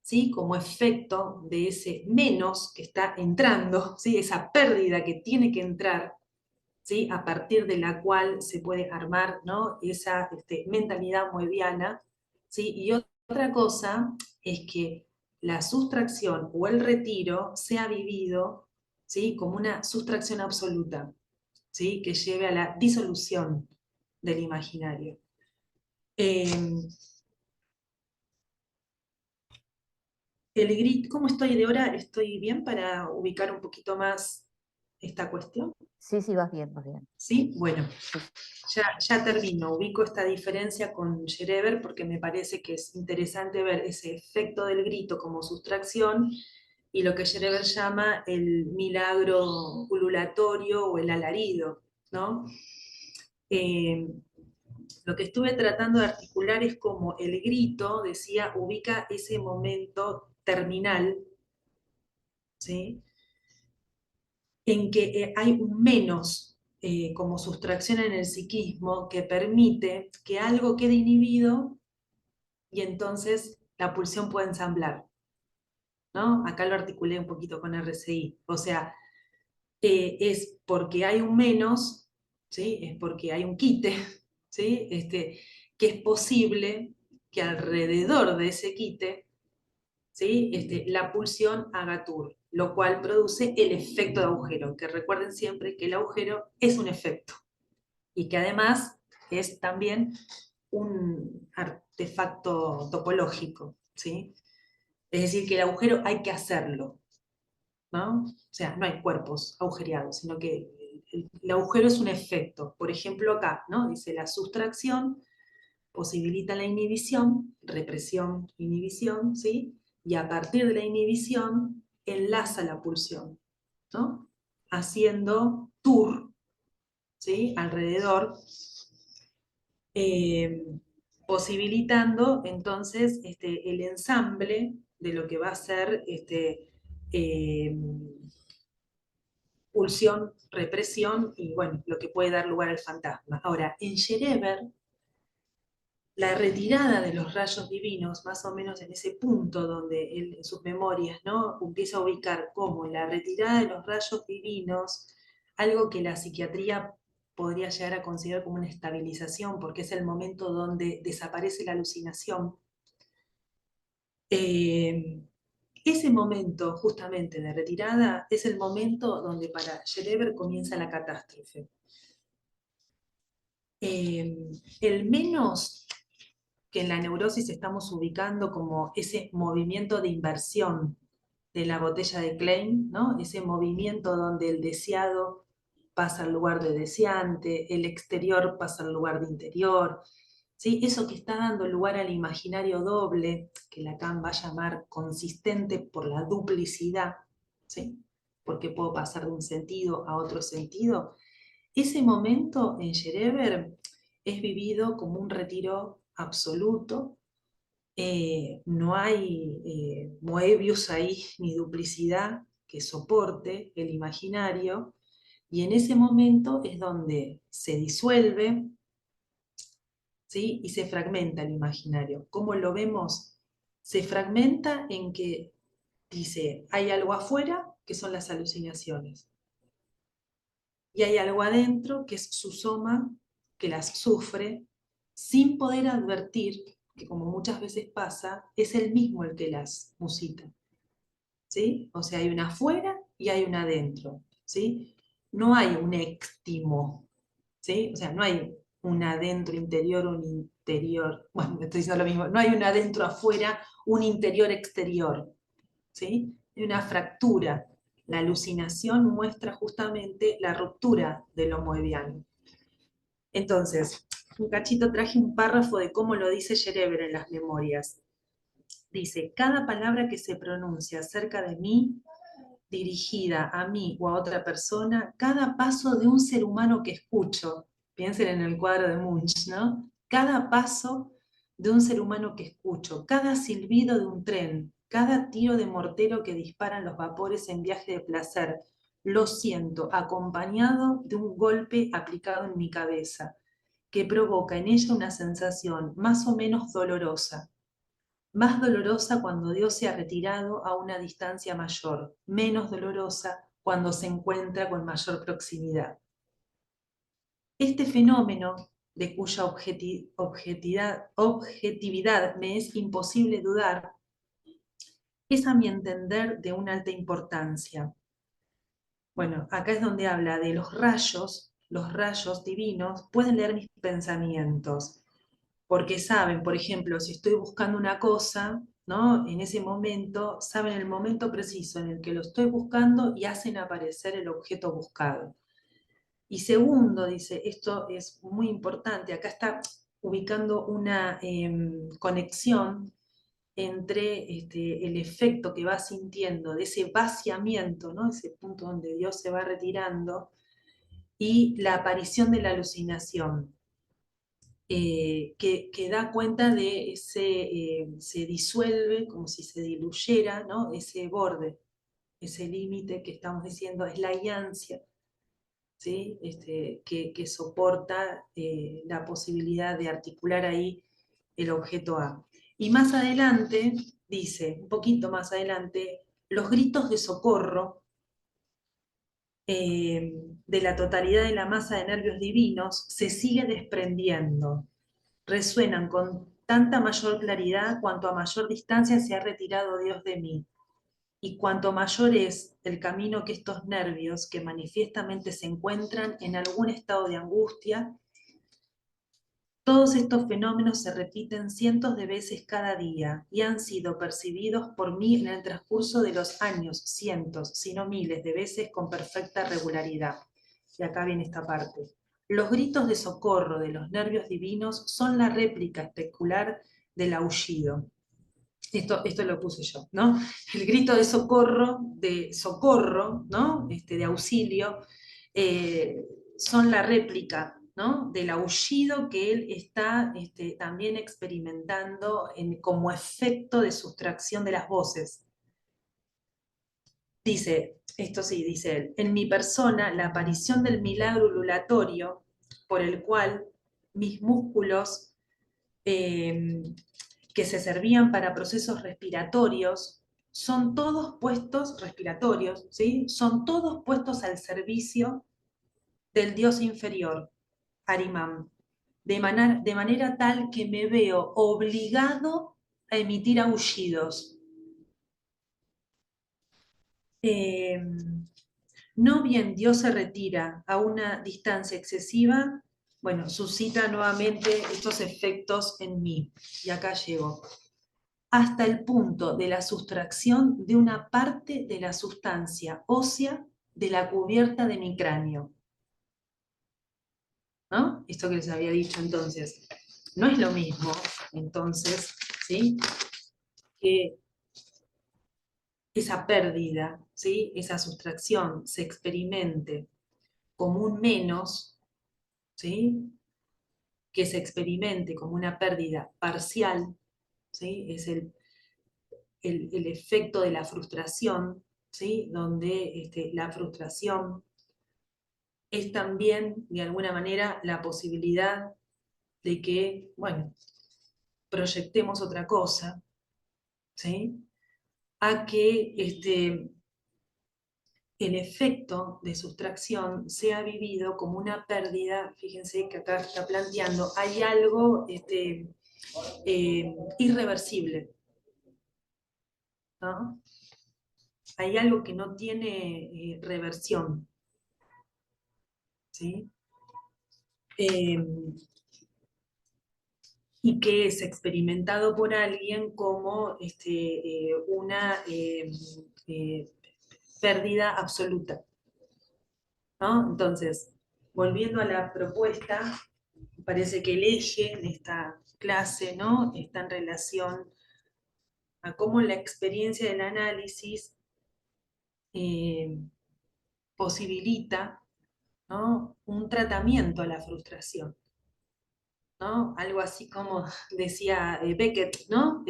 ¿sí?, como efecto de ese menos que está entrando, ¿sí?, esa pérdida que tiene que entrar, ¿sí?, a partir de la cual se puede armar, ¿no?, esa mentalidad moebiana, ¿sí? Y otra cosa es que la sustracción o el retiro sea vivido, ¿sí?, como una sustracción absoluta, ¿sí?, que lleve a la disolución del imaginario. El grit, ¿cómo estoy de hora? ¿Estoy bien para ubicar un poquito más esta cuestión? Sí, sí, vas bien, vas bien. ¿Sí? Bueno, ya termino. Ubico esta diferencia con Schereber porque me parece que es interesante ver ese efecto del grito como sustracción y lo que Schereber llama el milagro ululatorio o el alarido, ¿no? Lo que estuve tratando de articular es como el grito, decía, ubica ese momento terminal, ¿sí?, en que hay un menos como sustracción en el psiquismo que permite que algo quede inhibido y entonces la pulsión puede ensamblar, ¿no? Acá lo articulé un poquito con RCI, o sea, es porque hay un menos, ¿sí?, es porque hay un quite, ¿sí?, que es posible que alrededor de ese quite, ¿sí? La pulsión haga tour, lo cual produce el efecto de agujero, que recuerden siempre que el agujero es un efecto y que además es también un artefacto topológico, ¿sí? Es decir, que el agujero hay que hacerlo, ¿no? O sea, no hay cuerpos agujereados, sino que el agujero es un efecto. Por ejemplo, acá, ¿no? Dice la sustracción posibilita la inhibición, represión, inhibición, ¿sí? Y a partir de la inhibición enlaza la pulsión, ¿no? Haciendo tour, ¿sí? Alrededor, eh, posibilitando entonces el ensamble de lo que va a ser eh, pulsión, represión y bueno, lo que puede dar lugar al fantasma. Ahora, en Schereber, la retirada de los rayos divinos, más o menos en ese punto donde él en sus memorias, ¿no? Empieza a ubicar como la retirada de los rayos divinos, algo que la psiquiatría podría llegar a considerar como una estabilización, porque es el momento donde desaparece la alucinación. Ese momento justamente de retirada es el momento donde para Schereber comienza la catástrofe. El menos que en la neurosis estamos ubicando como ese movimiento de inversión de la botella de Klein, ¿no? Ese movimiento donde el deseado pasa al lugar de deseante, el exterior pasa al lugar de interior, ¿sí? Eso que está dando lugar al imaginario doble, que Lacan va a llamar consistente por la duplicidad, ¿sí? Porque puedo pasar de un sentido a otro sentido. Ese momento en Schereber es vivido como un retiro absoluto. No hay Moebius ahí ni duplicidad que soporte el imaginario, y en ese momento es donde se disuelve, ¿sí? Y se fragmenta el imaginario. ¿Cómo lo vemos? Se fragmenta en que dice, hay algo afuera que son las alucinaciones, y hay algo adentro que es su soma, que las sufre sin poder advertir que, como muchas veces pasa, es él mismo el que las musita, ¿sí? O sea, hay una afuera y hay una adentro, ¿sí? No hay un éxtimo, ¿sí? O sea, no hay un adentro interior, un interior, bueno, estoy diciendo lo mismo, no hay un adentro afuera, un interior exterior, ¿sí? Hay una fractura. La alucinación muestra justamente la ruptura de lo moebiano. Entonces, un cachito traje un párrafo de cómo lo dice Schereber en las memorias. Dice, cada palabra que se pronuncia acerca de mí, dirigida a mí o a otra persona, cada paso de un ser humano que escucho, piensen en el cuadro de Munch, ¿no? Cada paso de un ser humano que escucho, cada silbido de un tren, cada tiro de mortero que disparan los vapores en viaje de placer, lo siento acompañado de un golpe aplicado en mi cabeza, que provoca en ella una sensación más o menos dolorosa, más dolorosa cuando Dios se ha retirado a una distancia mayor, menos dolorosa cuando se encuentra con mayor proximidad. Este fenómeno, de cuya objetividad me es imposible dudar, es a mi entender de una alta importancia. Bueno, acá es donde habla de los rayos divinos pueden leer mis pensamientos, porque saben, por ejemplo, si estoy buscando una cosa, ¿no? En ese momento, saben el momento preciso en el que lo estoy buscando y hacen aparecer el objeto buscado. Y segundo, dice, esto es muy importante, acá está ubicando una conexión entre el efecto que va sintiendo de ese vaciamiento, ¿no? Ese punto donde Dios se va retirando, y la aparición de la alucinación. Que da cuenta de se disuelve como si se diluyera, ¿no? Ese borde, ese límite que estamos diciendo es la iancia, ¿sí? Que soporta la posibilidad de articular ahí el objeto A. Y más adelante, dice, un poquito más adelante, los gritos de socorro de la totalidad de la masa de nervios divinos se sigue desprendiendo, resuenan con tanta mayor claridad cuanto a mayor distancia se ha retirado Dios de mí. Y cuanto mayor es el camino que estos nervios, que manifiestamente se encuentran en algún estado de angustia, todos estos fenómenos se repiten cientos de veces cada día y han sido percibidos por mí en el transcurso de los años, cientos, si no miles de veces con perfecta regularidad. Y acá viene esta parte. Los gritos de socorro de los nervios divinos son la réplica especular del aullido. Esto lo puse yo, ¿no? El grito de socorro, ¿no? De auxilio, son la réplica, ¿no? Del aullido que él está también experimentando como efecto de sustracción de las voces. Dice, esto sí, dice él, en mi persona la aparición del milagro ululatorio por el cual mis músculos que se servían para procesos respiratorios, son todos puestos, respiratorios, ¿sí? Son todos puestos al servicio del Dios inferior, Arimán, de manera tal que me veo obligado a emitir aullidos. No bien Dios se retira a una distancia excesiva, bueno, suscita nuevamente estos efectos en mí. Y acá llego. Hasta el punto de la sustracción de una parte de la sustancia ósea de la cubierta de mi cráneo. ¿No? Esto que les había dicho entonces. No es lo mismo, entonces, ¿sí? Que esa pérdida, ¿sí? Esa sustracción se experimente como un menos, ¿sí? Que se experimente como una pérdida parcial, ¿sí? Es el efecto de la frustración, ¿sí? Donde la frustración es también, de alguna manera, la posibilidad de que, bueno, proyectemos otra cosa, ¿sí? A que el efecto de sustracción sea vivido como una pérdida. Fíjense que acá está planteando, hay algo irreversible, ¿no? Hay algo que no tiene reversión, ¿sí? Y que es experimentado por alguien como una pérdida absoluta, ¿no? Entonces, volviendo a la propuesta, parece que el eje de esta clase, ¿no? Está en relación a cómo la experiencia del análisis eh, posibilita, ¿no? Un tratamiento a la frustración, ¿no? Algo así como decía Beckett, ¿no?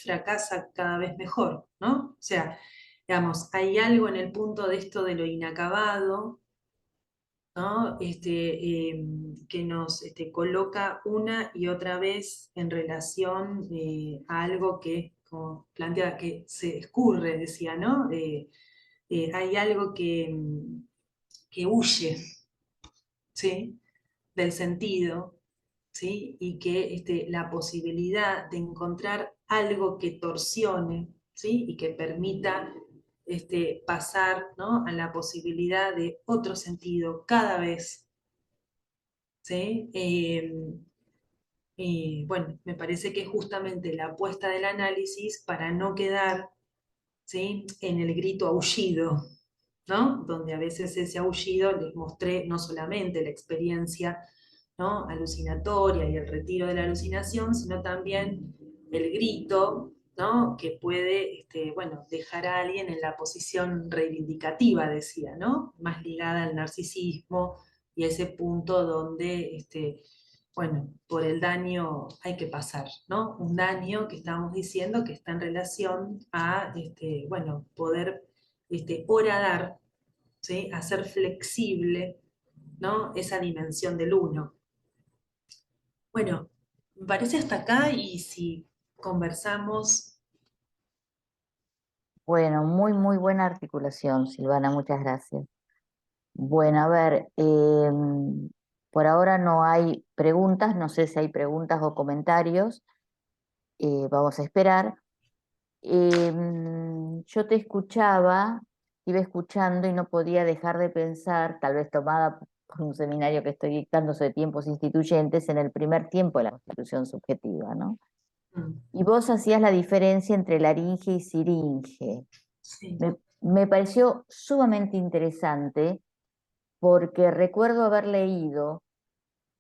Fracasa cada vez mejor, ¿no? O sea, digamos, hay algo en el punto de esto de lo inacabado, ¿no? Que nos coloca una y otra vez en relación a algo que, como plantea, que se escurre, decía, ¿no? Hay algo que huye, ¿sí? Del sentido, ¿sí? Y que la posibilidad de encontrar algo que torsione, ¿sí? Y que permita pasar, ¿no? A la posibilidad de otro sentido cada vez, ¿sí? Bueno, me parece que es justamente la apuesta del análisis para no quedar, ¿sí? En el grito aullido, ¿no? Donde a veces ese aullido les mostré no solamente la experiencia, ¿no? Alucinatoria y el retiro de la alucinación, sino también el grito, ¿no? Que puede, bueno, dejar a alguien en la posición reivindicativa, decía, ¿no? Más ligada al narcisismo y a ese punto donde, bueno, por el daño hay que pasar, ¿no? Un daño que estamos diciendo que está en relación a, bueno, poder horadar, ¿sí? Hacer flexible, ¿no? Esa dimensión del uno. Bueno, me parece hasta acá y si conversamos. Bueno, muy, muy buena articulación, Silvana, muchas gracias. Bueno, a ver, Por ahora no hay preguntas, no sé si hay preguntas o comentarios. Vamos a esperar. Yo te escuchaba, iba escuchando y no podía dejar de pensar, tal vez tomada por un seminario que estoy dictando sobre tiempos instituyentes, en el primer tiempo de la constitución subjetiva, ¿no? Mm, Y vos hacías la diferencia entre laringe y siringe. sí. Me pareció sumamente interesante porque recuerdo haber leído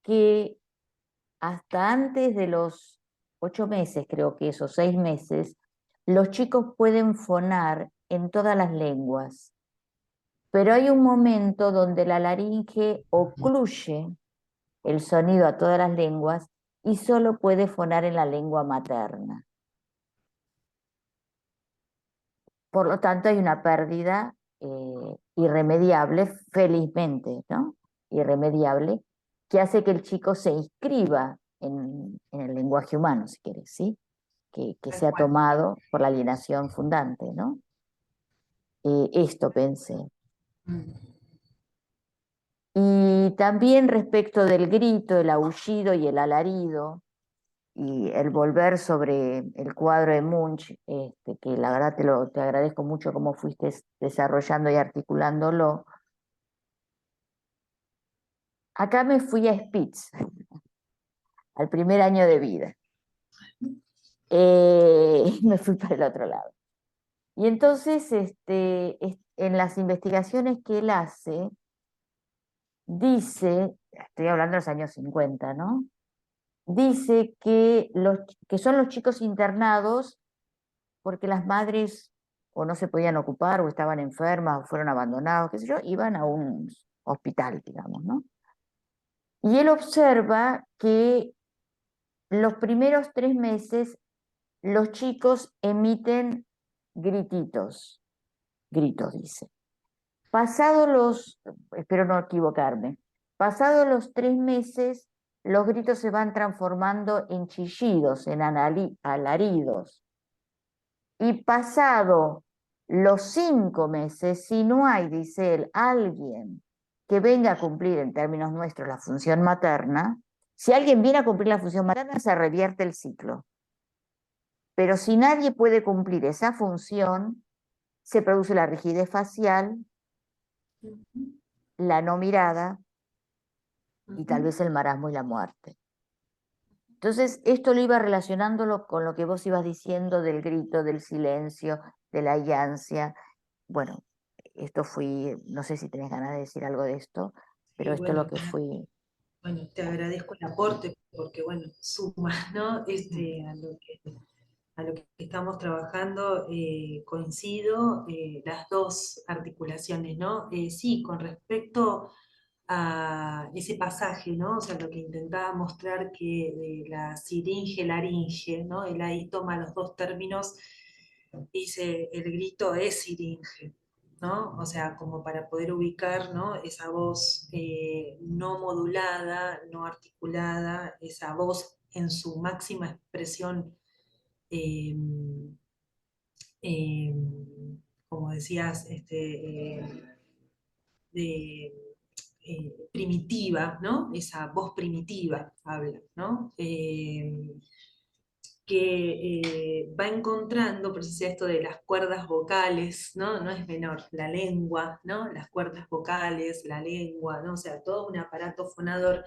que hasta antes de los 8 meses, creo que esos 6 meses, los chicos pueden fonar en todas las lenguas, pero hay un momento donde la laringe ocluye el sonido a todas las lenguas y solo puede fonar en la lengua materna. Por lo tanto, hay una pérdida irremediable, felizmente, ¿no? Irremediable, que hace que el chico se inscriba en el lenguaje humano, si quieres, ¿sí? Que Tal sea cual. tomado por la alienación fundante, ¿no? Esto pensé. Mm, Y también respecto del grito, el aullido y el alarido, y el volver sobre el cuadro de Munch, que la verdad te agradezco mucho cómo fuiste desarrollando y articulándolo. Acá me fui a Spitz, al primer año de vida. Me fui para el otro lado. Y entonces, en las investigaciones que él hace, dice, estoy hablando de los años 50, ¿no? Dice que son los chicos internados porque las madres o no se podían ocupar o estaban enfermas o fueron abandonados, qué sé yo, iban a un hospital, digamos, ¿no? Y él observa que los primeros 3 meses los chicos emiten grititos, gritos, dice. Pasados espero no equivocarme, pasados los 3 meses, los gritos se van transformando en chillidos, en alaridos. Y pasado los 5 meses, si no hay, dice él, alguien que venga a cumplir en términos nuestros la función materna, si alguien viene a cumplir la función materna, se revierte el ciclo. Pero si nadie puede cumplir esa función, se produce la rigidez facial, ujú, la no mirada y tal ujú. vez el marasmo y la muerte. Entonces, esto lo iba relacionándolo con lo que vos ibas diciendo del grito, del silencio, de la ansia. Bueno, esto no sé si tenés ganas de decir algo de esto, pero Sí, esto es lo bueno, que fui. bueno, te agradezco el aporte porque, bueno, suma, ¿no? A lo que estamos trabajando, coincido, las dos articulaciones, ¿no? Sí, con respecto a ese pasaje, ¿no? O sea, lo que intentaba mostrar que la siringe, laringe, ¿no? Él ahí toma los dos términos, dice, el grito es siringe, ¿no? O sea, como para poder ubicar, ¿no? Esa voz no modulada, no articulada, esa voz en su máxima expresión, eh, eh, como decías, de, primitiva, ¿no? Esa voz primitiva habla, ¿no? Que va encontrando, por eso decía esto de las cuerdas vocales, ¿no? No es menor, la lengua, ¿no? Las cuerdas vocales, la lengua, ¿no? O sea, todo un aparato fonador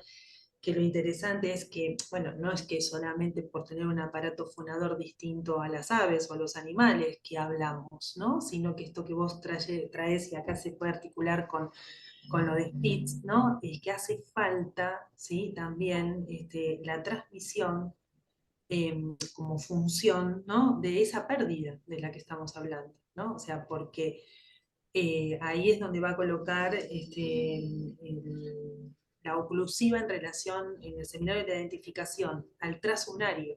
que lo interesante es que, bueno, no es que solamente por tener un aparato fonador distinto a las aves o a los animales que hablamos, ¿no? Sino que esto que vos traes y acá se puede articular con lo de Spitz, ¿no? Es que hace falta, ¿sí? También la transmisión como función, ¿no? De esa pérdida de la que estamos hablando, ¿no? O sea, porque ahí es donde va a colocar la oclusiva en relación, en el seminario de identificación, al trazo unario,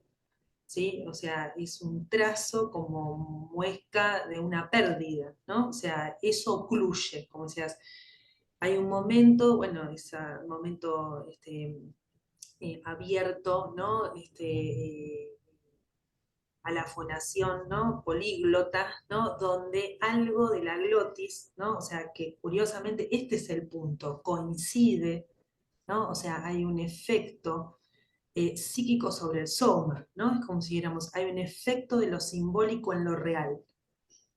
¿sí? O sea, es un trazo como muesca de una pérdida, ¿no? O sea, eso ocluye, como decías, hay un momento, bueno, ese momento abierto, ¿no? A la fonación, ¿no? Políglota, ¿no? Donde algo de la glotis, ¿no? O sea, que curiosamente este es el punto, coincide, ¿no? O sea, hay un efecto psíquico sobre el soma, ¿no? Es como si dijéramos, hay un efecto de lo simbólico en lo real,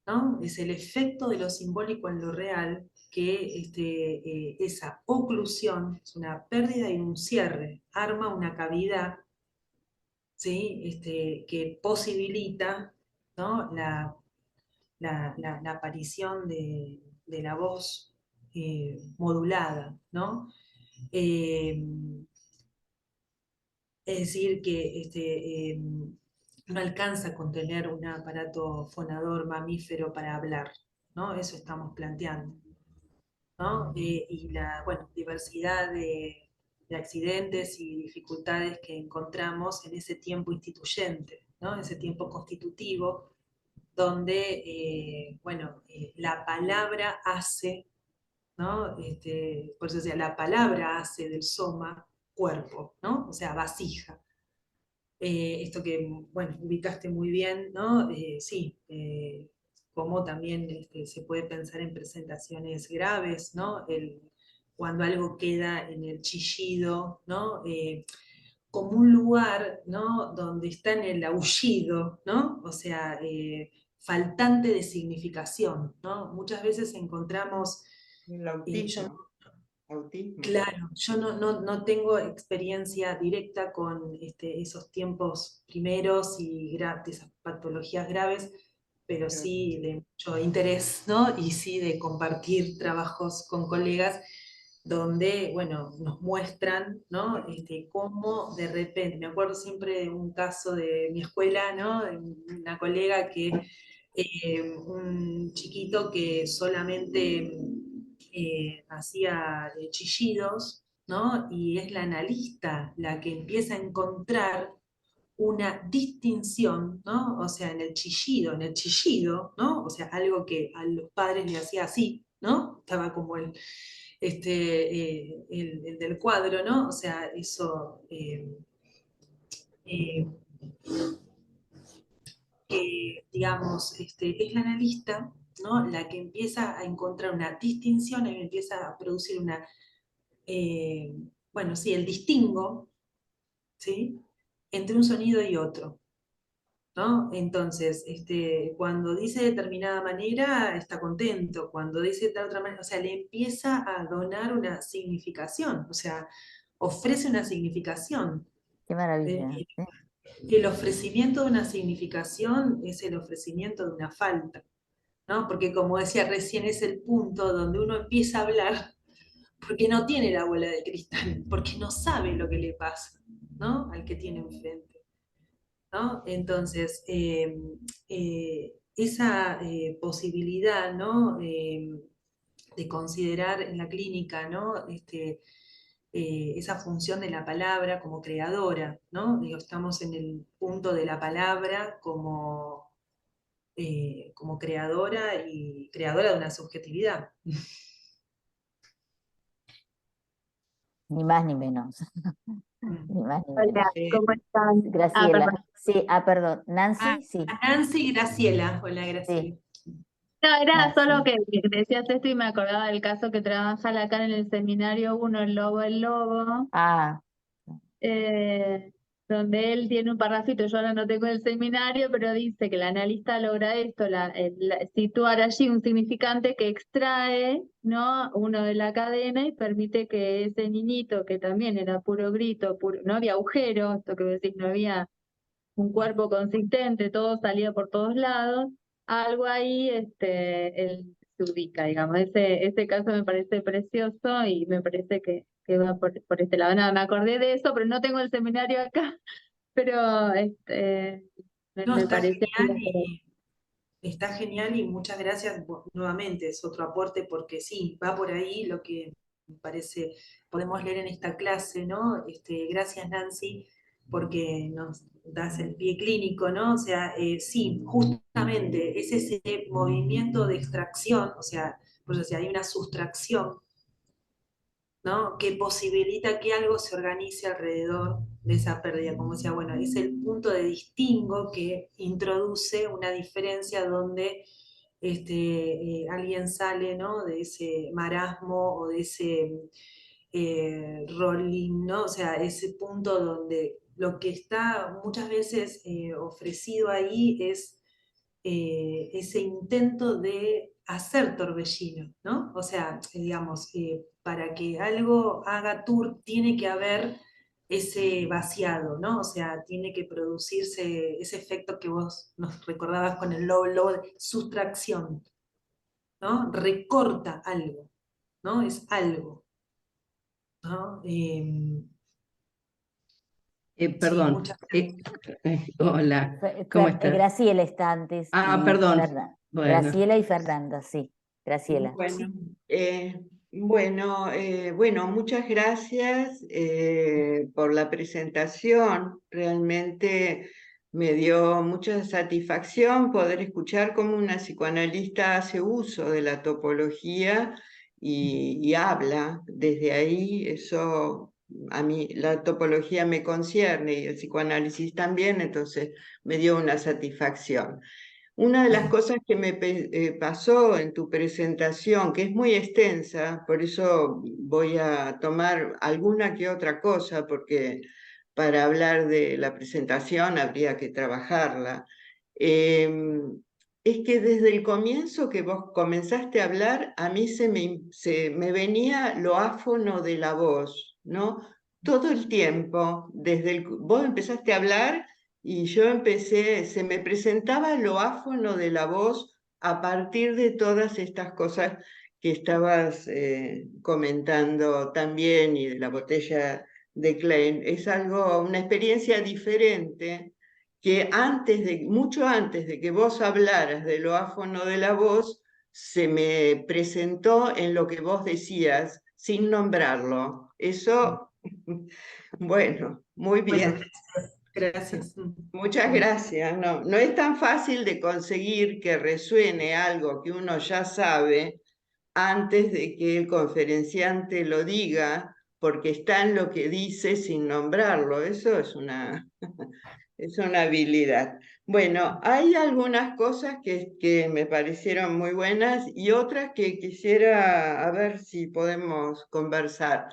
¿no? Es el efecto de lo simbólico en lo real que esa oclusión es una pérdida y un cierre, arma una cavidad, ¿sí? Que posibilita, ¿no? La aparición de la voz modulada, ¿no? Eh, es decir, que no alcanza con tener un aparato fonador mamífero para hablar, ¿no? Eso estamos planteando, ¿no? Y la, bueno, diversidad de accidentes y dificultades que encontramos en ese tiempo instituyente, ¿no? Ese tiempo constitutivo, donde, bueno, la palabra hace, ¿no? Por eso decía, la palabra hace del soma cuerpo, ¿no? O sea, vasija. Esto que, bueno, ubicaste muy bien, ¿no? Sí, como también se puede pensar en presentaciones graves, ¿no? Cuando algo queda en el chillido, ¿no? Como un lugar, ¿no? Donde está en el aullido, ¿no? O sea, faltante de significación, ¿no? Muchas veces encontramos, El yo autismo, autismo. claro, yo no tengo experiencia directa con esos tiempos primeros y de esas patologías graves, pero Pero sí de mucho interés, ¿no? Y sí de compartir trabajos con colegas donde, bueno, nos muestran, ¿no? Cómo de repente, me acuerdo siempre de un caso de mi escuela, ¿no? De una colega que, un chiquito que solamente hacía chillidos, ¿no? Y es la analista la que empieza a encontrar una distinción, ¿no? O sea, en el chillido, ¿no? O sea, algo que a los padres le hacía así, ¿no? Estaba como el del cuadro, ¿no? O sea, eso eh, que, digamos, es la analista, ¿no? La que empieza a encontrar una distinción y empieza a producir una, eh, bueno, sí, el distingo, ¿sí? Entre un sonido y otro, ¿no? Entonces, cuando dice de determinada manera, está contento, cuando dice de otra manera, o sea, le empieza a donar una significación, o sea, ofrece una significación. Qué Eh, maravilla. ¿Sí? el ofrecimiento de una significación es el ofrecimiento de una falta, ¿no? Porque como decía recién, es el punto donde uno empieza a hablar porque no tiene la bola de cristal, porque no sabe lo que le pasa, ¿no? Al que tiene enfrente, ¿no? Entonces, esa posibilidad, ¿no? De considerar en la clínica, ¿no? Esa función de la palabra como creadora, ¿no? Digo, estamos en el punto de la palabra como creadora y creadora de una subjetividad. Ni más ni menos. Mm. Ni más ni Hola, menos. ¿cómo están? Ah, Graciela. perdón. Sí, perdón. Ah, Nancy, sí, Nancy Graciela. Hola, sí, Graciela. No, era solo Nancy. que decías esto y me acordaba del caso que trabaja acá en el seminario uno, el lobo, Ah, eh, donde él tiene un parrafito, yo ahora no tengo el seminario, pero dice que el analista logra esto, situar allí un significante que extrae, ¿no? Uno de la cadena y permite que ese niñito, que también era puro grito, no había agujero, esto que decís, no había un cuerpo consistente, todo salía por todos lados, algo ahí él se ubica, digamos. Ese caso me parece precioso y me parece que va por este lado. Nada, me acordé de eso, pero no tengo el seminario acá, pero No, me parece... está genial y muchas gracias nuevamente, es otro aporte porque sí, va por ahí lo que me parece, podemos leer en esta clase, ¿no? Gracias Nancy, porque nos das el pie clínico, ¿no? O sea, sí, justamente es ese movimiento de extracción, o sea, por eso hay una sustracción, ¿no? Que posibilita que algo se organice alrededor de esa pérdida. Como decía, bueno, es el punto de distingo que introduce una diferencia donde alguien sale, ¿no? De ese marasmo o de ese rolling, ¿no? O sea, ese punto donde lo que está muchas veces ofrecido ahí es ese intento de hacer torbellino, ¿no? O sea, digamos, para que algo haga tour tiene que haber ese vaciado, ¿no? O sea, tiene que producirse ese efecto que vos nos recordabas con el low de sustracción, ¿no? Recorta algo, ¿no? Es algo, ¿no? Sí, Perdón. muchas gracias. Hola, ¿cómo estás? Graciela está antes Ah, y perdón. Bueno, Graciela y Fernanda, sí. Graciela. Bueno, bueno, muchas gracias por la presentación. Realmente me dio mucha satisfacción poder escuchar cómo una psicoanalista hace uso de la topología y habla desde ahí. Eso a mí, la topología me concierne y el psicoanálisis también, entonces me dio una satisfacción. Una de las cosas que me pasó en tu presentación, que es muy extensa, por eso voy a tomar alguna que otra cosa, porque para hablar de la presentación habría que trabajarla, es que desde el comienzo que vos comenzaste a hablar, a mí se me venía lo áfono de la voz, ¿no? Todo el tiempo, vos empezaste a hablar y yo empecé, se me presentaba lo áfono de la voz a partir de todas estas cosas que estabas comentando también y de la botella de Klein. Es algo, una experiencia diferente que mucho antes de que vos hablaras de lo áfono de la voz, se me presentó en lo que vos decías sin nombrarlo. Eso, bueno, muy bien. Bueno, gracias. Muchas gracias. No, no es tan fácil de conseguir que resuene algo que uno ya sabe antes de que el conferenciante lo diga, porque está en lo que dice sin nombrarlo. Eso es es una habilidad. Bueno, hay algunas cosas que me parecieron muy buenas y otras que quisiera a ver si podemos conversar.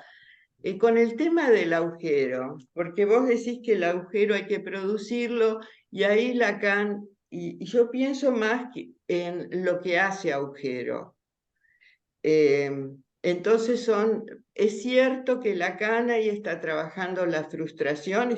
Con el tema del agujero, porque vos decís que el agujero hay que producirlo y ahí Lacan, y yo pienso más en lo que hace agujero. Entonces es cierto que Lacan ahí está trabajando la frustración,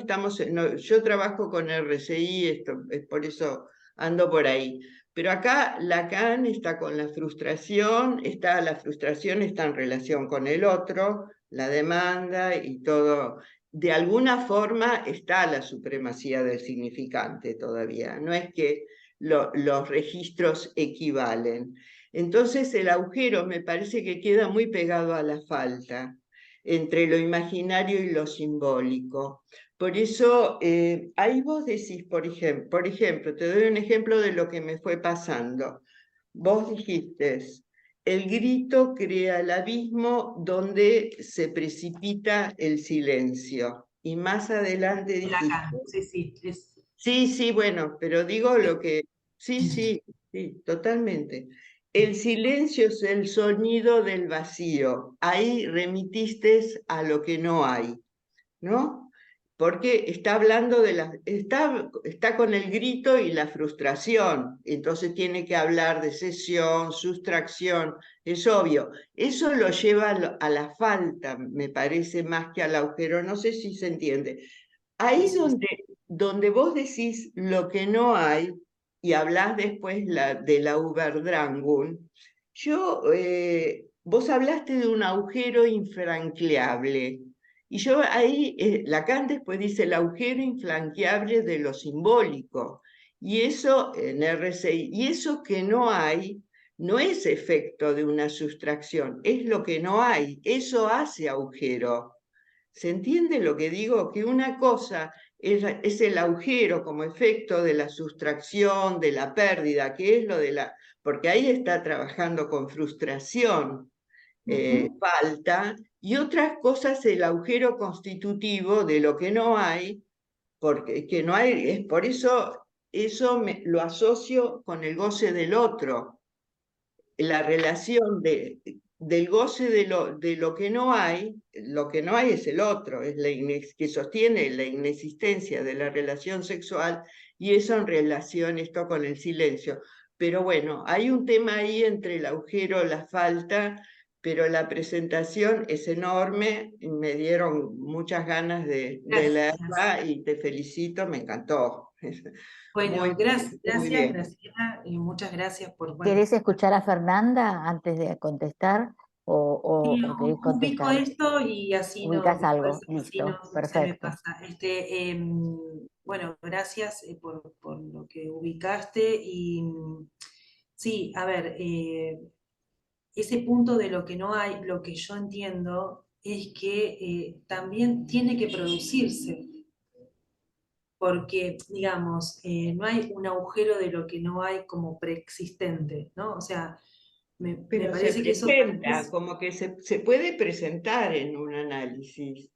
yo trabajo con RCI, es por eso ando por ahí, pero acá Lacan está con la frustración está en relación con el otro, la demanda y todo. De alguna forma está la supremacía del significante todavía, no es que los registros equivalen. Entonces el agujero me parece que queda muy pegado a la falta entre lo imaginario y lo simbólico. Por eso, ahí vos decís, por ejemplo, te doy un ejemplo de lo que me fue pasando. Vos dijiste, el grito crea el abismo donde se precipita el silencio. Y más adelante dijiste, Lacan, sí, sí, sí, bueno, pero digo lo que, sí, totalmente. El silencio es el sonido del vacío. Ahí remitiste a lo que no hay, ¿no? Porque está hablando está con el grito y la frustración, entonces tiene que hablar de cesión, sustracción, es obvio. Eso lo lleva a la falta, me parece, más que al agujero, no sé si se entiende. Ahí donde vos decís lo que no hay y hablás después de la Überdrangung, vos hablaste de un agujero infranqueable. Y yo ahí, Lacan después dice el agujero infranqueable de lo simbólico. Y eso en RCI, y eso que no hay, no es efecto de una sustracción, es lo que no hay, eso hace agujero. ¿Se entiende lo que digo? Que una cosa es el agujero como efecto de la sustracción, de la pérdida, que es lo de la... Porque ahí está trabajando con frustración, falta, y otras cosas el agujero constitutivo de lo que no hay, porque que no hay, es por eso lo asocio con el goce del otro, la relación del goce de lo que no hay es el otro, es que sostiene la inexistencia de la relación sexual, y eso en relación esto con el silencio. Pero bueno, hay un tema ahí entre el agujero, la falta, pero la presentación es enorme, y me dieron muchas ganas de leerla y te felicito, me encantó. Bueno, gracias, muy bien. Graciela, y muchas gracias por... Bueno, ¿Querés escuchar a Fernanda antes de contestar sí, o querés ubico contestar? esto y así no, ¿Ubicas después algo? así no Listo, se me perfecto. pasa. Bueno, gracias por lo que ubicaste y sí, a ver, ese punto de lo que no hay, lo que yo entiendo es que también tiene que producirse, porque, digamos, no hay un agujero de lo que no hay como preexistente, ¿no? O sea, me Pero se parece que eso presenta, como que se puede presentar en un análisis.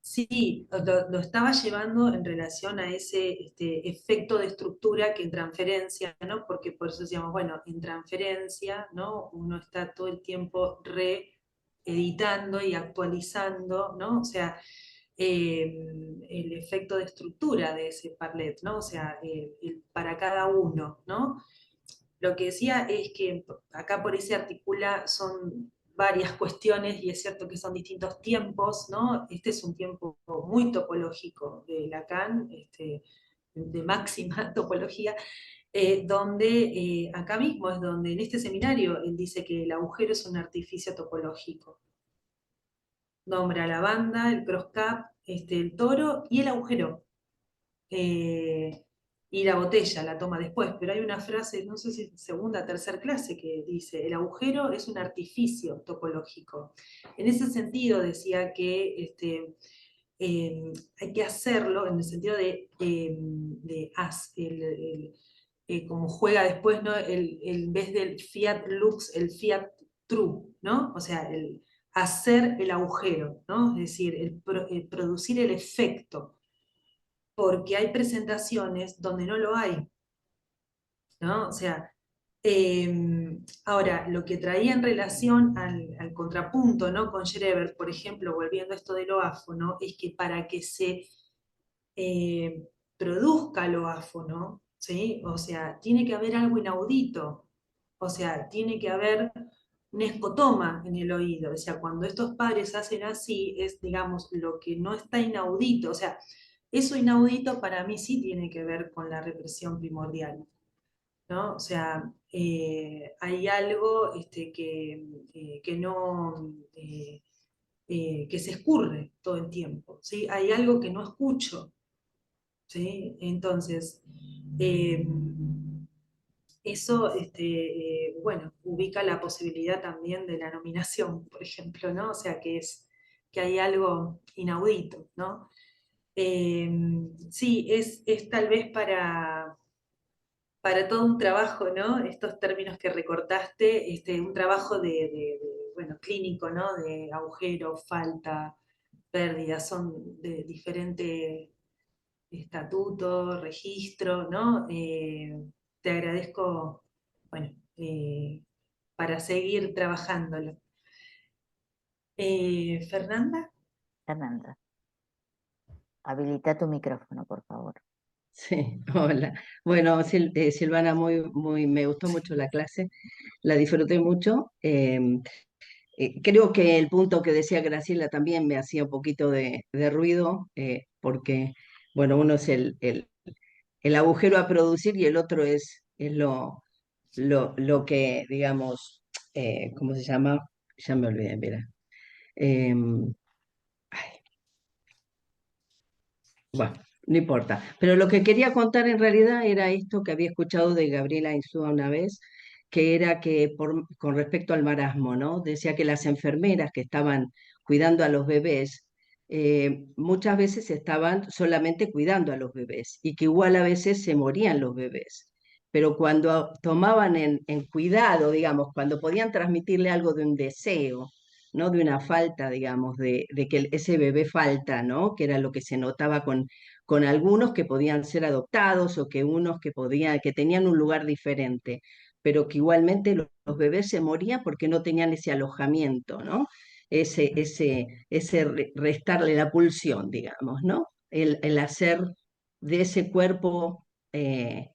sí, lo estaba llevando en relación a ese efecto de estructura que en transferencia, ¿no? Porque por eso decíamos, bueno, en transferencia, ¿no? Uno está todo el tiempo reeditando y actualizando, ¿no? O sea, el efecto de estructura de ese parlet, ¿no? O sea, para cada uno, ¿no? Lo que decía es que acá por ahí se articula, son varias cuestiones y es cierto que son distintos tiempos, ¿no? Este es un tiempo muy topológico de Lacan, de máxima topología, donde acá mismo es donde en este seminario él dice que el agujero es un artificio topológico. Nombra la banda, el cross-cap, el toro y el agujero. Y la botella la toma después, pero hay una frase, no sé si segunda o tercera clase, que dice, el agujero es un artificio topológico. En ese sentido decía que hay que hacerlo en el sentido como juega después, ¿no? En vez del fiat lux, el fiat true, ¿no? O sea, el hacer el agujero, ¿no? Es decir, el producir el efecto, porque hay presentaciones donde no lo hay, ¿no? O sea, ahora, lo que traía en relación al contrapunto, ¿no? Con Schreber, por ejemplo, volviendo a esto del oáfono, es que para que se produzca el oáfono, ¿sí? O sea, tiene que haber algo inaudito, o sea, tiene que haber una escotoma en el oído, o sea, cuando estos padres hacen así, es, digamos, lo que no está inaudito, o sea, eso inaudito para mí sí tiene que ver con la represión primordial, ¿no? O sea, hay algo que no, que se escurre todo el tiempo, ¿sí? Hay algo que no escucho, ¿sí? Entonces, eso, bueno, ubica la posibilidad también de la nominación, por ejemplo, ¿no? O sea, que hay algo inaudito, ¿no? Sí, es tal vez para todo un trabajo, ¿no? Estos términos que recortaste, un trabajo bueno, clínico, ¿no? De agujero, falta, pérdida, son de diferente estatuto, registro, ¿no? Te agradezco, bueno, para seguir trabajándolo. Fernanda. Fernanda, habilita tu micrófono, por favor. Sí, hola. Bueno, Silvana, me gustó mucho la clase, la disfruté mucho. Creo que el punto que decía Graciela también me hacía un poquito de ruido, porque, bueno, uno es el agujero a producir y el otro es lo que, digamos, ¿cómo se llama? Ya me olvidé, mira. Ay, bueno, no importa. Pero lo que quería contar en realidad era esto que había escuchado de Gabriela Insúa una vez, que era que con respecto al marasmo, ¿no? Decía que las enfermeras que estaban cuidando a los bebés, muchas veces estaban solamente cuidando a los bebés y que igual a veces se morían los bebés. Pero cuando tomaban en cuidado, digamos, cuando podían transmitirle algo de un deseo, ¿no? De una falta, digamos, de que ese bebé falta, ¿no? Que era lo que se notaba con algunos que podían ser adoptados o que unos que tenían un lugar diferente. pero que igualmente los bebés se morían porque no tenían ese alojamiento, ¿no? Ese restarle la pulsión, digamos, ¿no? El hacer de ese cuerpo, em,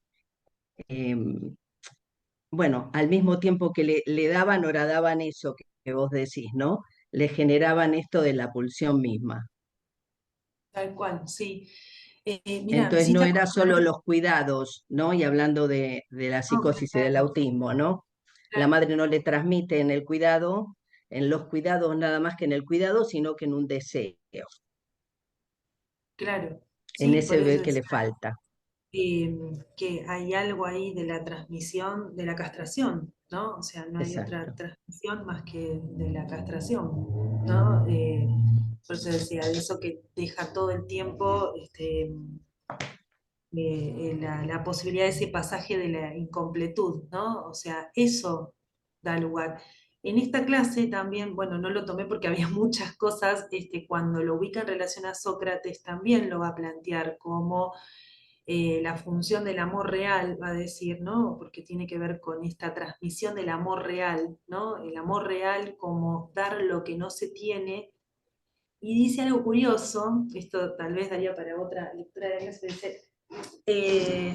bueno, al mismo tiempo que le daban, horadaban eso que vos decís, ¿no? Le generaban esto de la pulsión misma. Tal cual, sí. Mira, Entonces sí no te era solo acordás, los cuidados, ¿no? Y hablando de la no, psicosis y del claro, autismo, ¿no? La claro, madre no le transmite en el cuidado, en los cuidados nada más que en el cuidado, sino que en un deseo, claro. en Sí, ese por eso bebé que decía le falta. que hay algo ahí de la transmisión de la castración, ¿no? O sea, no hay otra Exacto. transmisión más que de la castración, ¿no? Por eso decía, de eso que deja todo el tiempo la posibilidad de ese pasaje de la incompletud, ¿no? O sea, eso da lugar. En esta clase también, bueno, no lo tomé porque había muchas cosas, cuando lo ubica en relación a Sócrates también lo va a plantear como la función del amor real, va a decir, ¿no? Porque tiene que ver con esta transmisión del amor real, ¿no? El amor real como dar lo que no se tiene. Y dice algo curioso, esto tal vez daría para otra lectura de la clase, dice,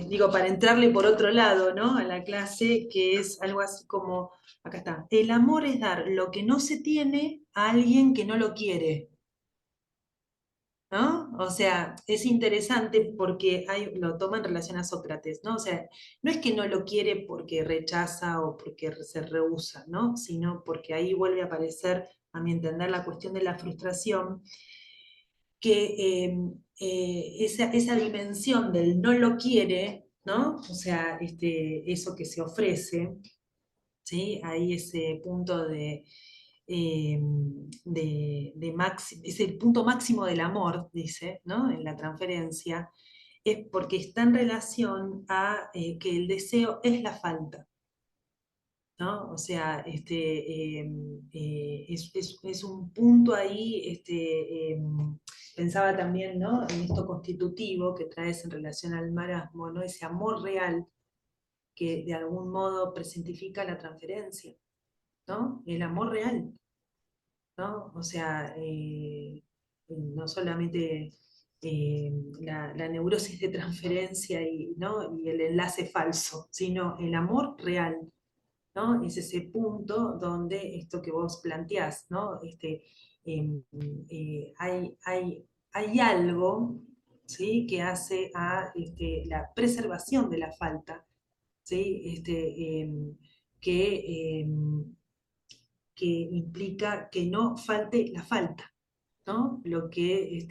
digo, para entrarle por otro lado, ¿no? A la clase, que es algo así como, acá está, el amor es dar lo que no se tiene a alguien que no lo quiere. ¿No? O sea, es interesante porque lo toma en relación a Sócrates, ¿no? O sea, no es que no lo quiere porque rechaza o porque se rehúsa, ¿no? Sino porque ahí vuelve a aparecer, a mi entender, la cuestión de la frustración, que esa dimensión del no lo quiere, ¿no? O sea, eso que se ofrece, ¿sí? Ahí ese punto es el punto máximo del amor, dice, ¿no? En la transferencia, es porque está en relación a que el deseo es la falta, ¿no? O sea, es un punto ahí, pensaba también, ¿no? En esto constitutivo que traes en relación al marasmo, ¿no? Ese amor real que de algún modo presentifica la transferencia, ¿no? El amor real, ¿no? O sea, no solamente la neurosis de transferencia ¿no? Y el enlace falso, sino el amor real, ¿no? Es ese punto donde esto que vos planteás, ¿no? Em, hay algo, ¿sí? Que hace a la preservación de la falta, ¿sí? Que, que implica que no falte la falta, ¿no? Lo que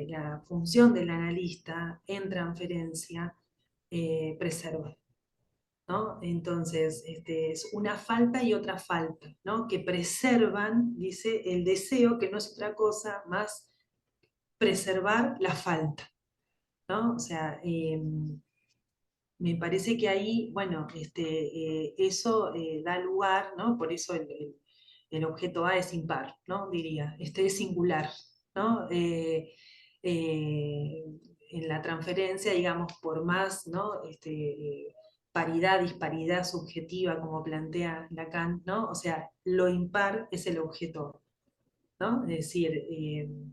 la función del analista en transferencia preserva, ¿no? Entonces, es una falta y otra falta, ¿no? Que preservan, dice, el deseo, que no es otra cosa más preservar la falta, ¿no? O sea, me parece que ahí, bueno, eso da lugar, ¿no? Por eso el objeto A es impar, ¿no? Diría, este es singular, ¿no? Eh, en la transferencia, digamos, por más, ¿no? Paridad, disparidad subjetiva, como plantea Lacan, ¿no? O sea, lo impar es el objeto, ¿no? Es decir,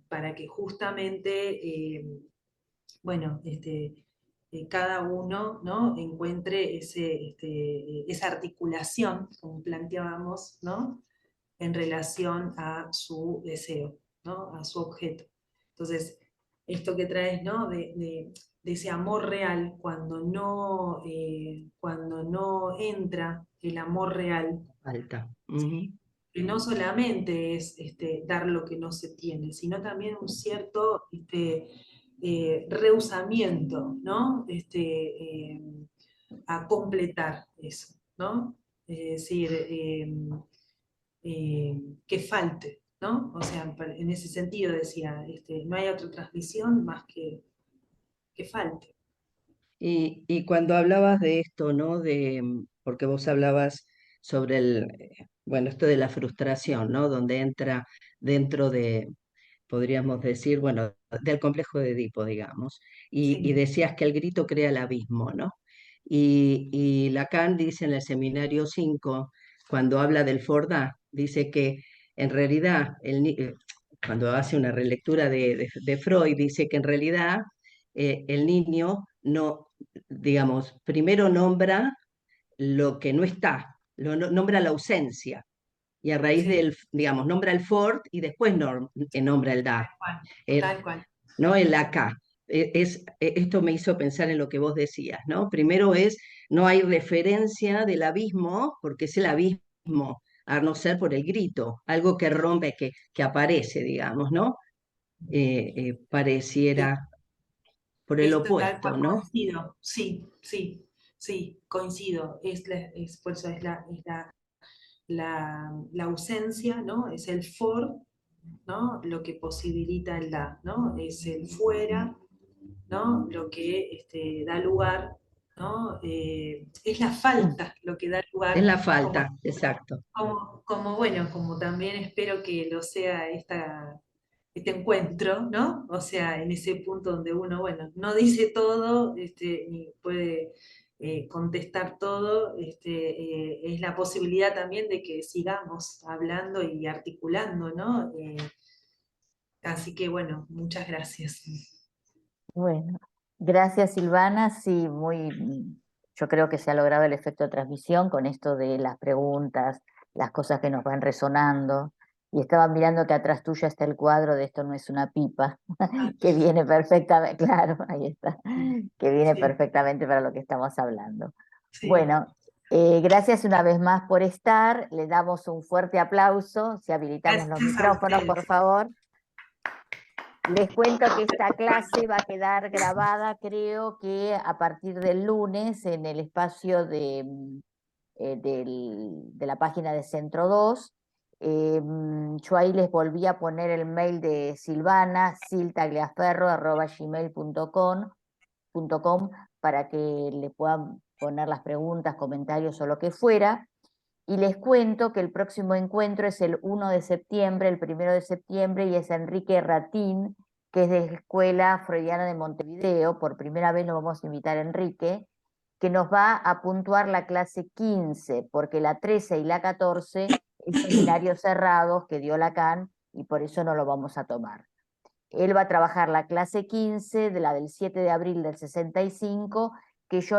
para que justamente, bueno, cada uno, ¿no? Encuentre esa articulación, como planteábamos, ¿no? En relación a su deseo, ¿no? A su objeto. Entonces, esto que traes, ¿no? De ese amor real, cuando no entra el amor real, Falta. ¿sí? Ujú. Que no solamente es dar lo que no se tiene, sino también un cierto rehusamiento, ¿no? A completar eso, ¿no? Es decir, que falte, ¿no? O sea, en ese sentido decía, no hay otra transmisión más que falte. Y cuando hablabas de esto, ¿no? Porque vos hablabas sobre bueno, esto de la frustración, ¿no? Donde entra dentro de, podríamos decir, bueno, del complejo de Edipo, digamos, y Sí, decías que el grito crea el abismo, ¿no? Y Lacan dice en el seminario 5, cuando habla del Forda, dice que en realidad, cuando hace una relectura de Freud, dice que en realidad el niño no, digamos, primero nombra lo que no está, nombra la ausencia, y a raíz Sí, del, digamos, nombra el Ford y después nombra el da, tal cual, el, tal cual. ¿no? El acá. Esto me hizo pensar en lo que vos decías, ¿no? Primero no hay referencia del abismo, porque es el abismo, a no ser por el grito, algo que rompe, que aparece, digamos, ¿no? Sí. Pareciera por el Esto tal opuesto, cual ¿no? coincido, sí, sí, sí, coincido. Por eso la ausencia, ¿no? Es el for, ¿no? Lo que posibilita el da, ¿no? Es el fuera, ¿no? Lo que da lugar, ¿no? Es la falta lo que da Es lugar, la como, falta, exacto. bueno, como también espero que lo sea este encuentro, ¿no? O sea, en ese punto donde uno, bueno, no dice todo, ni puede contestar todo, es la posibilidad también de que sigamos hablando y articulando, ¿no? Así que bueno, muchas gracias. Bueno, gracias Silvana. Sí, yo creo que se ha logrado el efecto de transmisión con esto de las preguntas, las cosas que nos van resonando. Y estaba mirando que atrás tuya está el cuadro de Esto no es una pipa, que viene perfectamente, claro, ahí está, que viene Sí, perfectamente para lo que estamos hablando. sí. Bueno, gracias una vez más por estar. Le damos un fuerte aplauso. Si habilitamos los Gracias a micrófonos, por ustedes. favor. Les cuento que esta clase va a quedar grabada, creo que a partir del lunes, en el espacio de la página de Centro 2. Yo ahí les volví a poner el mail de Silvana, siltagliaferro@gmail.com, para que le puedan poner las preguntas, comentarios o lo que fuera. Y les cuento que el próximo encuentro es el 1 de septiembre, el 1 de septiembre, y es Enrique Ratín, que es de la Escuela Freudiana de Montevideo. Por primera vez lo vamos a invitar a Enrique, que nos va a puntuar la clase 15, porque la 13 y la 14 es seminarios cerrados que dio Lacan, y por eso no lo vamos a tomar. Él va a trabajar la clase 15, de la del 7 de abril del 65, que yo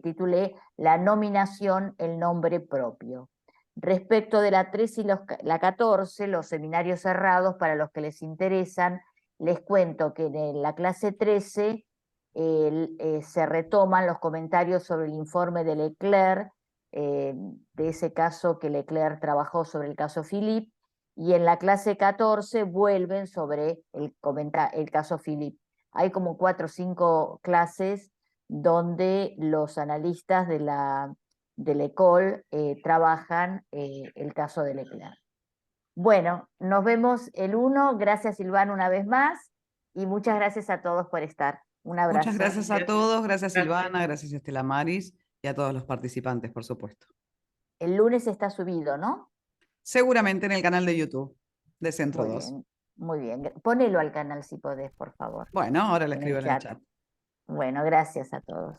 titulé La nominación, el nombre propio. Respecto de la 13 y la 14, los seminarios cerrados, para los que les interesan, les cuento que en la clase 13 se retoman los comentarios sobre el informe de Leclerc, de ese caso que Leclerc trabajó sobre el caso Philippe, y en la clase 14 vuelven sobre el caso Philippe. Hay como 4 o 5 clases donde los analistas de l'École trabajan el caso de Leclerc. Bueno, nos vemos el 1. Gracias Silvana una vez más, y muchas gracias a todos por estar. Un abrazo. Muchas gracias a todos, gracias Gracias. Silvana, gracias Estela Maris y a todos los participantes, por supuesto. El lunes está subido, ¿no? Seguramente en el canal de YouTube de Centro Muy 2. bien, muy bien. Ponelo al canal si podés, por favor, Bueno, ahora le en escribo el en el chat. chat. Bueno, gracias a todos.